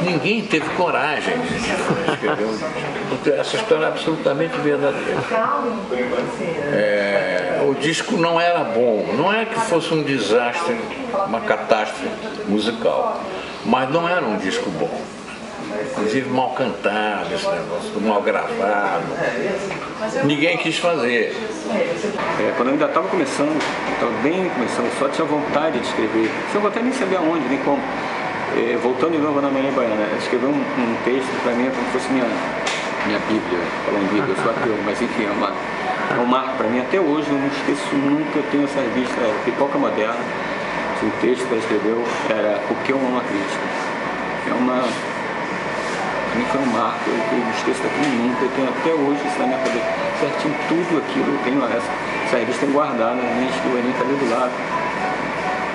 [SPEAKER 1] Ninguém teve coragem de escrever um disco. Essa história é absolutamente verdadeira. O disco não era bom, não é que fosse um desastre, uma catástrofe musical, mas não era um disco bom. Inclusive mal cantado, esse negócio, mal gravado. Ninguém quis fazer.
[SPEAKER 3] Quando eu ainda estava começando, estava bem começando, só tinha vontade de escrever, sem vontade nem saber aonde, nem como. Voltando de novo na Manhã Baiana, escrever um texto para mim é como se fosse minha Bíblia, falando Bíblia, eu sou ateu, mas enfim, é um marco para mim até hoje, eu não esqueço nunca, eu tenho essa revista, Pipoca Moderna, um texto que ela escreveu era O que eu amo a crítica. Para mim foi um marco, eu não esqueço daquilo nunca, eu tenho até hoje isso na minha cabeça, certinho tudo aquilo, eu tenho essa revista guardada na minha escrivaninha, está ali do lado.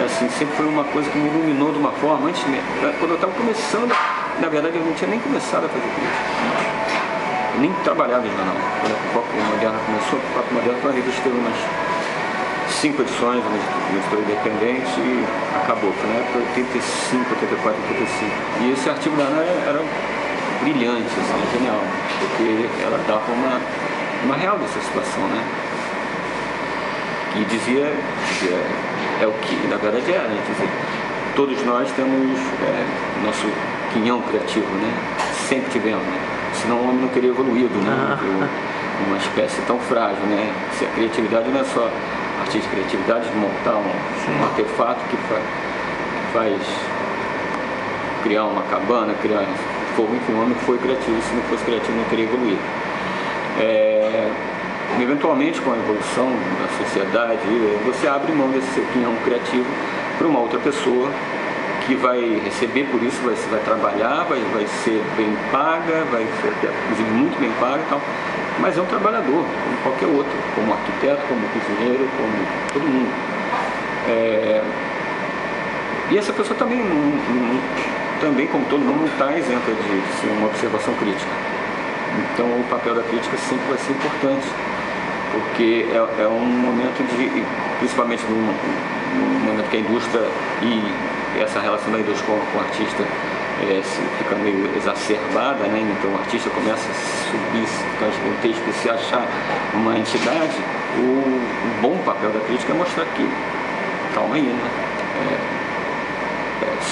[SPEAKER 3] Assim, sempre foi uma coisa que me iluminou de uma forma, antes mesmo, quando eu estava começando, na verdade eu não tinha nem começado a fazer crítica. Eu nem trabalhava em jornal. Quando a Pipoca Moderna começou, a Pipoca Moderna foi uma revista que teve umas 5 edições, uma editora independente e acabou. Foi na época 85, 84, 85. E esse artigo da Ana era brilhante, assim, genial, porque ela dava uma real dessa situação, né? E dizia é o que na verdade é, né? Quer dizer, todos nós temos nosso quinhão criativo, né? Sempre tivemos, né? Senão o homem não teria evoluído, né? Uma espécie tão frágil, né? Se a criatividade não é só artista de criatividade de montar um artefato que faz criar uma cabana, criar fogo, enfim, o homem foi criativo, se não fosse criativo não teria evoluído. Eventualmente, com a evolução da sociedade, você abre mão desse seu quinhão criativo para uma outra pessoa que vai receber por isso, vai trabalhar, vai ser bem paga, vai ser inclusive muito bem paga e tal, mas é um trabalhador, como qualquer outro, como arquiteto, como cozinheiro, como todo mundo. E essa pessoa também, também como todo mundo, não está isenta de ser uma observação crítica. Então o papel da crítica sempre vai ser importante, porque é um momento de, principalmente no momento que a indústria e essa relação da indústria com o artista fica meio exacerbada, né? Então o artista começa a subir, ficar gigantesco e se achar uma entidade. O bom papel da crítica é mostrar que, calma aí, né?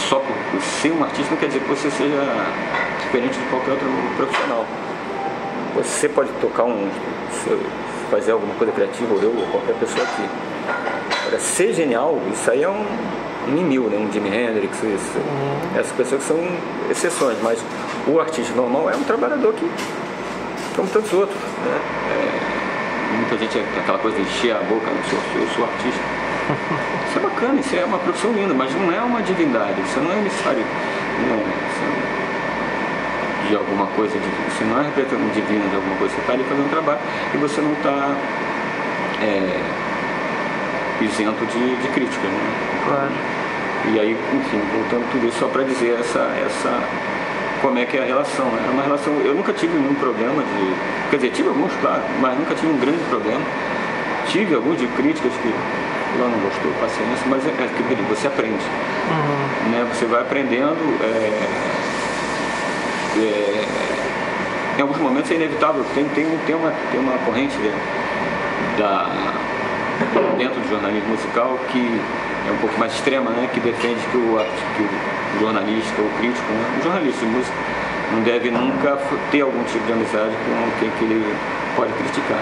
[SPEAKER 3] Só por ser um artista não quer dizer que você seja diferente de qualquer outro profissional. Você pode tocar fazer alguma coisa criativa, ou eu, ou qualquer pessoa aqui. Agora, ser genial, isso aí é um em mil, né? Um Jimi Hendrix, essas pessoas que são exceções, mas o artista normal é um trabalhador que, como tantos outros, né? Muita gente tem aquela coisa de encher a boca, eu sou artista. Isso é bacana, isso é uma profissão linda, mas não é uma divindade, você não é emissário de alguma coisa, você não é representante divino de alguma coisa, você está ali fazendo um trabalho e você não está isento de crítica, né?
[SPEAKER 6] Claro.
[SPEAKER 3] E aí, enfim, voltando tudo isso só para dizer como é que é a relação, né? É uma relação, eu nunca tive nenhum problema quer dizer, tive alguns, claro, mas nunca tive um grande problema. Tive alguns de críticas que eu não gostou, paciência, mas que você aprende, né? Você vai aprendendo, em alguns momentos é inevitável, tem uma corrente dentro do jornalismo musical que é um pouco mais extrema, né? Que defende que o jornalista ou crítico, né? O jornalista de música não deve nunca ter algum tipo de amizade com quem que ele pode criticar.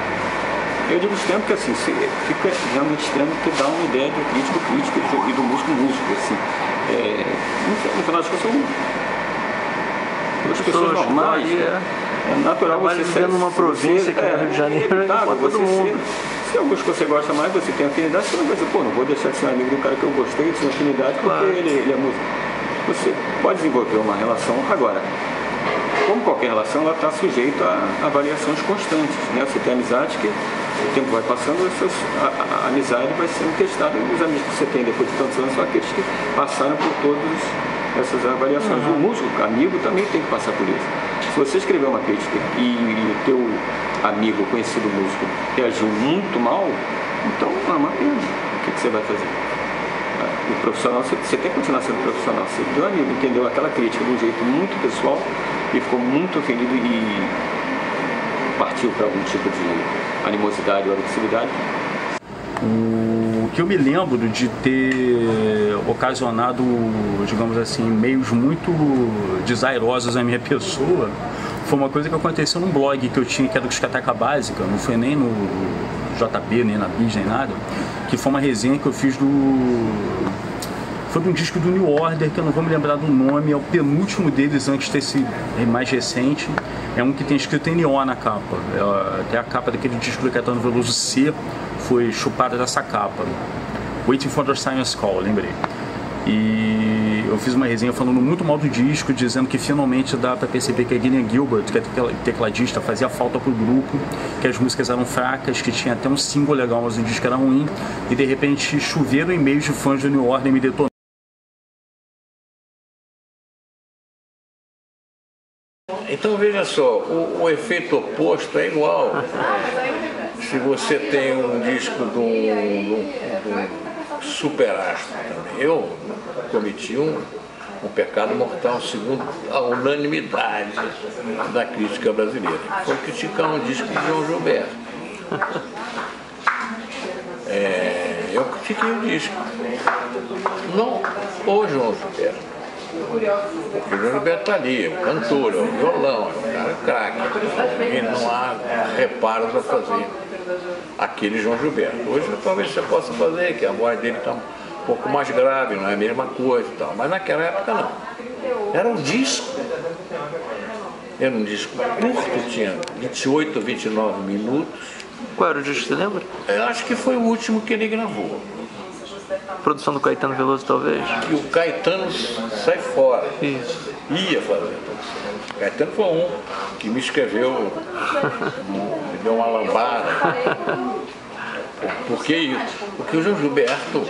[SPEAKER 3] Eu digo extremo porque assim, fica realmente extremo porque dá uma ideia do crítico e do músico assim. No final das contas são duas pessoas normais. É natural você ser
[SPEAKER 6] numa província que é Rio de Janeiro, todo mundo.
[SPEAKER 3] Se alguns que você gosta mais, você tem afinidade, você não vai dizer, não vou deixar de ser amigo do cara que eu gostei, de ser afinidade, porque ele é músico. Você pode desenvolver uma relação. Agora, como qualquer relação, ela está sujeita a variações constantes, né? Você tem amizade que o tempo vai passando, a amizade vai sendo testada, e os amigos que você tem depois de tantos anos são aqueles que passaram por todas essas avaliações. O músico, amigo, também tem que passar por isso. Se você escrever uma crítica e o teu amigo, conhecido músico, reagiu muito mal, então não é uma pena. O que você vai fazer? O profissional, você tem que continuar sendo profissional. Se o teu amigo entendeu aquela crítica de um jeito muito pessoal e ficou muito ofendido e partiu para algum tipo de animosidade ou agressividade.
[SPEAKER 5] O que eu me lembro de ter ocasionado, digamos assim, meios muito desairosos à minha pessoa foi uma coisa que aconteceu num blog que eu tinha, que era do Discoteca Básica, não foi nem no JB, nem na Bis, nem nada, que foi uma resenha que eu fiz foi de um disco do New Order, que eu não vou me lembrar do nome, é o penúltimo deles antes desse mais recente, é um que tem escrito em neon na capa, até a capa daquele disco do Caetano Veloso C foi chupada dessa capa, Waiting for the Science Call, lembrei. E eu fiz uma resenha falando muito mal do disco, dizendo que finalmente dá pra perceber que a Gillian Gilbert, que é tecladista, fazia falta pro grupo, que as músicas eram fracas, que tinha até um single legal, mas o disco era ruim, e de repente choveram e-mails de fãs do New Order me detonando.
[SPEAKER 1] Então veja só, o efeito oposto é igual. Se você tem um disco de um superastro também, eu cometi um pecado mortal, segundo a unanimidade da crítica brasileira, foi criticar um disco de João Gilberto. Eu critiquei o disco, não o João Gilberto. Porque o João Gilberto está ali, o cantor, o violão, o cara craque. E não há reparos a fazer aquele João Gilberto. Hoje talvez você possa fazer, que a voz dele está um pouco mais grave, não é a mesma coisa e tal. Mas naquela época não. Era um disco. Era um disco curto, tinha 28, 29 minutos.
[SPEAKER 6] Qual era o disco, você lembra?
[SPEAKER 1] Eu acho que foi o último que ele gravou.
[SPEAKER 4] produção do Caetano Veloso, talvez?
[SPEAKER 1] E o Caetano sai fora.
[SPEAKER 4] Isso.
[SPEAKER 1] Ia fazer. O Caetano foi um que me escreveu, me deu uma lambada. Por que isso? Porque o João Gilberto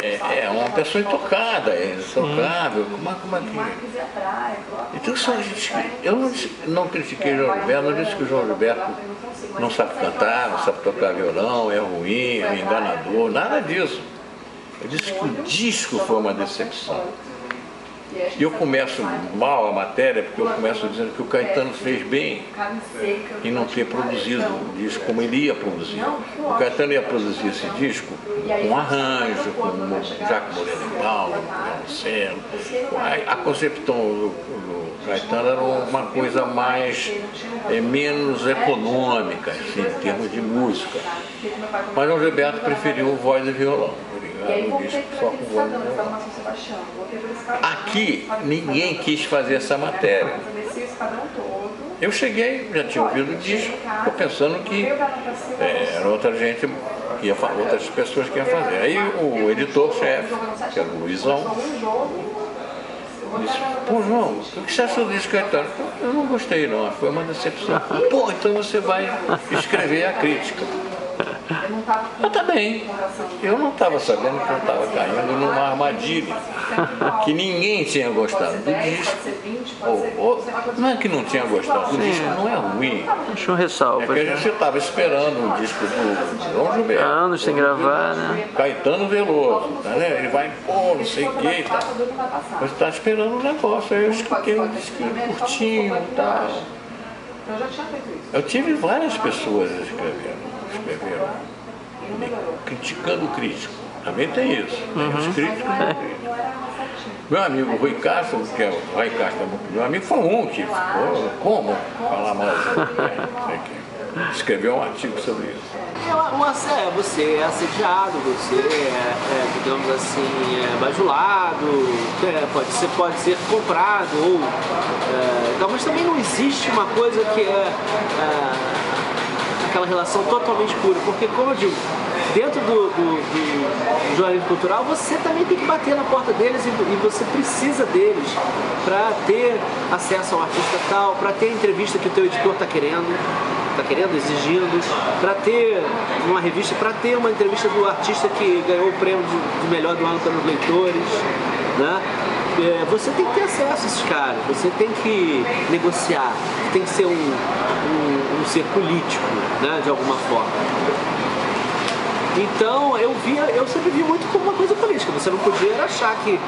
[SPEAKER 1] é uma pessoa intocada, é intocável. Como é que... Então, eu não critiquei o João Gilberto, não disse que o João Gilberto não sabe cantar, não sabe tocar violão, é ruim, é enganador, nada disso. Eu disse que o disco foi uma decepção. E eu começo mal a matéria, porque eu começo dizendo que o Caetano fez bem em não ter produzido o disco como ele ia produzir. O Caetano ia produzir esse disco com arranjo, com Jaco Moreira e Paulo, violoncelo. A concepção do Caetano era uma coisa mais, menos econômica, assim, em termos de música. Mas o Gilberto preferiu voz e violão. No disco só com voz e violão. Aqui ninguém quis fazer essa matéria. Eu cheguei, já tinha ouvido o disco, estou pensando que era outra gente, outras pessoas que iam fazer. Aí o editor-chefe, que era o Luizão, disse: pô, João, o que você achou do disco, Caetano? Eu não gostei não, foi uma decepção. Pô, então você vai escrever a crítica. Eu também. Eu não estava sabendo que eu estava caindo numa armadilha, que ninguém tinha gostado do disco. Não é que não tinha gostado do disco, não é ruim.
[SPEAKER 4] Deixa eu ressalva.
[SPEAKER 1] É que a gente estava esperando o disco do João Gilberto.
[SPEAKER 4] Anos sem gravar, né?
[SPEAKER 1] Caetano Veloso, tá, né? Ele vai impor, não sei o que e tal. Você está esperando o negócio. Aí eu escutei um disquinho curtinho e tal. Eu tive várias pessoas escreveram, criticando o crítico. Também tem isso. Os críticos não críticos. Meu amigo Rui Castro, que é o Rui Castro, meu amigo, foi um que ficou, como falar mal, escreveu um artigo sobre isso.
[SPEAKER 6] Você é assediado, você digamos assim, bajulado, pode ser comprado, ou, mas também não existe uma coisa que aquela relação totalmente pura, porque, como eu digo, dentro do jornalismo cultural, você também tem que bater na porta deles e você precisa deles para ter acesso ao artista tal, para ter a entrevista que o teu editor está querendo, exigindo, para ter uma revista, para ter uma entrevista do artista que ganhou o prêmio de melhor do ano pelos leitores, né? Você tem que ter acesso a esses caras, você tem que negociar, tem que ser um ser político, né, de alguma forma. Então eu sempre vi muito como uma coisa política. Você não podia achar que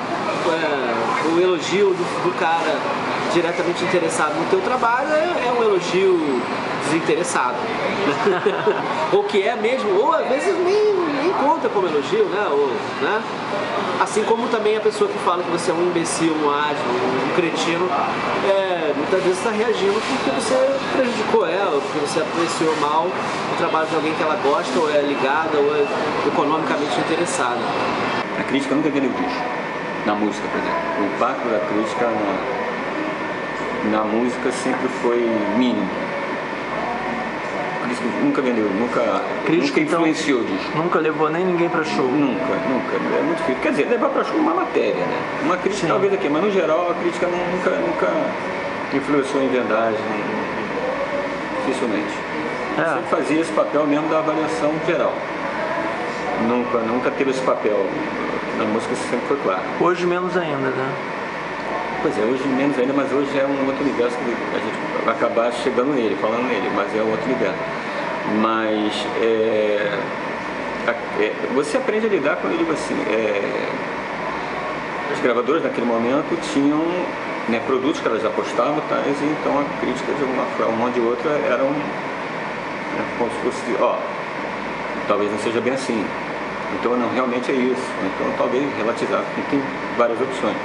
[SPEAKER 6] o elogio do cara diretamente interessado no teu trabalho é um elogio desinteressado. Ou que é mesmo, ou às vezes nem conta como elogio, né? Assim como também a pessoa que fala que você é um imbecil, um ágil, um cretino, muitas vezes está reagindo porque você prejudicou ela, porque você apreciou mal o trabalho de alguém que ela gosta, ou é ligada, ou é economicamente interessada.
[SPEAKER 3] A crítica nunca vendeu disco. Na música, por exemplo. O impacto da crítica na música sempre foi mínimo. A crítica nunca vendeu, nunca influenciou disco.
[SPEAKER 4] Nunca levou nem ninguém para show?
[SPEAKER 3] Nunca. É muito difícil. Quer dizer, levar para show uma matéria, né? Uma crítica talvez aqui, mas no geral a crítica nunca influenciou em vendagem, dificilmente. Sempre fazia esse papel mesmo da avaliação geral. Nunca teve esse papel. Na música isso sempre foi claro.
[SPEAKER 4] Hoje menos ainda, né?
[SPEAKER 3] Pois é, hoje menos ainda, mas hoje é um outro universo que a gente vai acabar chegando nele, falando nele, mas é um outro universo. Mas você aprende a lidar com ele assim. Os gravadores naquele momento tinham produtos que elas apostavam, e então a crítica de uma forma ou de outra era como se fosse, talvez não seja bem assim. Então não, realmente é isso. Então talvez relativizar, tem várias opções.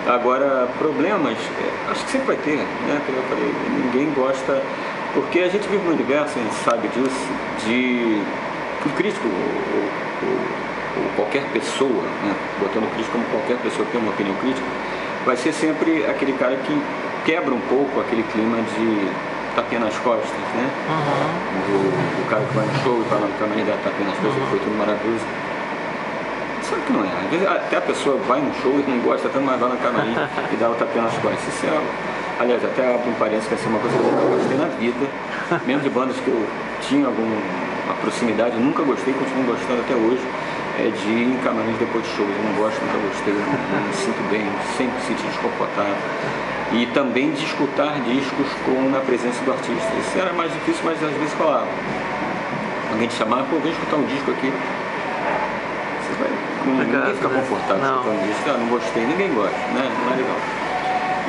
[SPEAKER 3] Agora, problemas, acho que sempre vai ter, né? Como eu falei, ninguém gosta, porque a gente vive num universo, a gente sabe disso, de o crítico, ou qualquer pessoa, né? Botando o crítico como qualquer pessoa que tem uma opinião crítica, vai ser sempre aquele cara que quebra um pouco aquele clima de tapinha nas costas, né? O cara que vai no show e fala que a humanidade tapinha nas costas, foi tudo maravilhoso. sabe que não é. Às vezes até a pessoa vai num show e não gosta tanto, mas vai na camarim e dá o tapinha nas costas. Isso é, aliás, até abro um parênteses, que é uma coisa que eu nunca gostei na vida, mesmo de bandas que eu tinha alguma proximidade, nunca gostei, continuo gostando até hoje, é de ir em camarins depois de show. Eu não gosto, nunca gostei, não me sinto bem, sempre me sinto desconfortável. E também de escutar discos na presença do artista. Isso era mais difícil, mas às vezes falava. Alguém te chamava, pô, vem escutar um disco aqui. Ninguém fica confortável escutando um disco. Não gostei, ninguém gosta, né? Não é legal.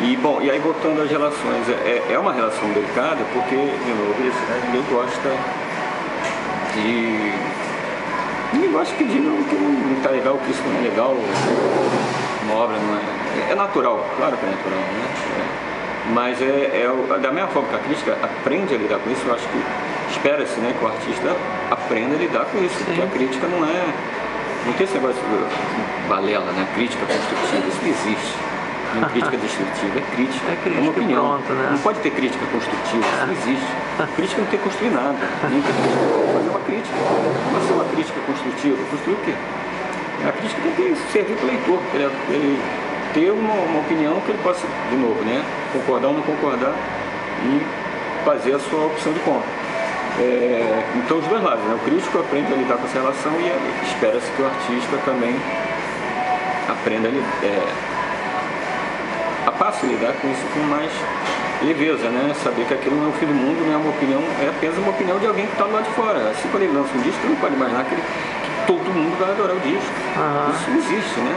[SPEAKER 3] E bom, e aí voltando às relações, é uma relação delicada porque, de novo, isso, né? Ninguém gosta que digam que não está legal, que isso não é legal, uma obra não é. É natural, claro que é natural, né? Mas da mesma forma que a crítica aprende a lidar com isso, eu acho que espera-se, né, que o artista aprenda a lidar com isso, porque a crítica não tem esse negócio de balela, né? Crítica construtiva, isso não existe. Não é crítica destrutiva, é crítica. É uma opinião.
[SPEAKER 4] Pronto, né?
[SPEAKER 3] Não pode ter crítica construtiva, isso não existe. Crítica não tem que construir nada. Nem tem que fazer uma crítica. Como assim uma crítica construtiva? Construir o quê? A crítica tem que servir para o leitor, para ele ter uma opinião que ele possa, de novo, né? Concordar ou não concordar e fazer a sua opção de compra. Então, os dois lados, né? O crítico aprende a lidar com essa relação e espera-se que o artista também aprenda a passo a lidar com isso com mais leveza, né? Saber que aquilo não é o fim do mundo, não é uma opinião, é apenas uma opinião de alguém que está do lado de fora. Assim, quando ele lança um disco, ele não pode imaginar que todo mundo vai adorar o disco. Isso não existe, né?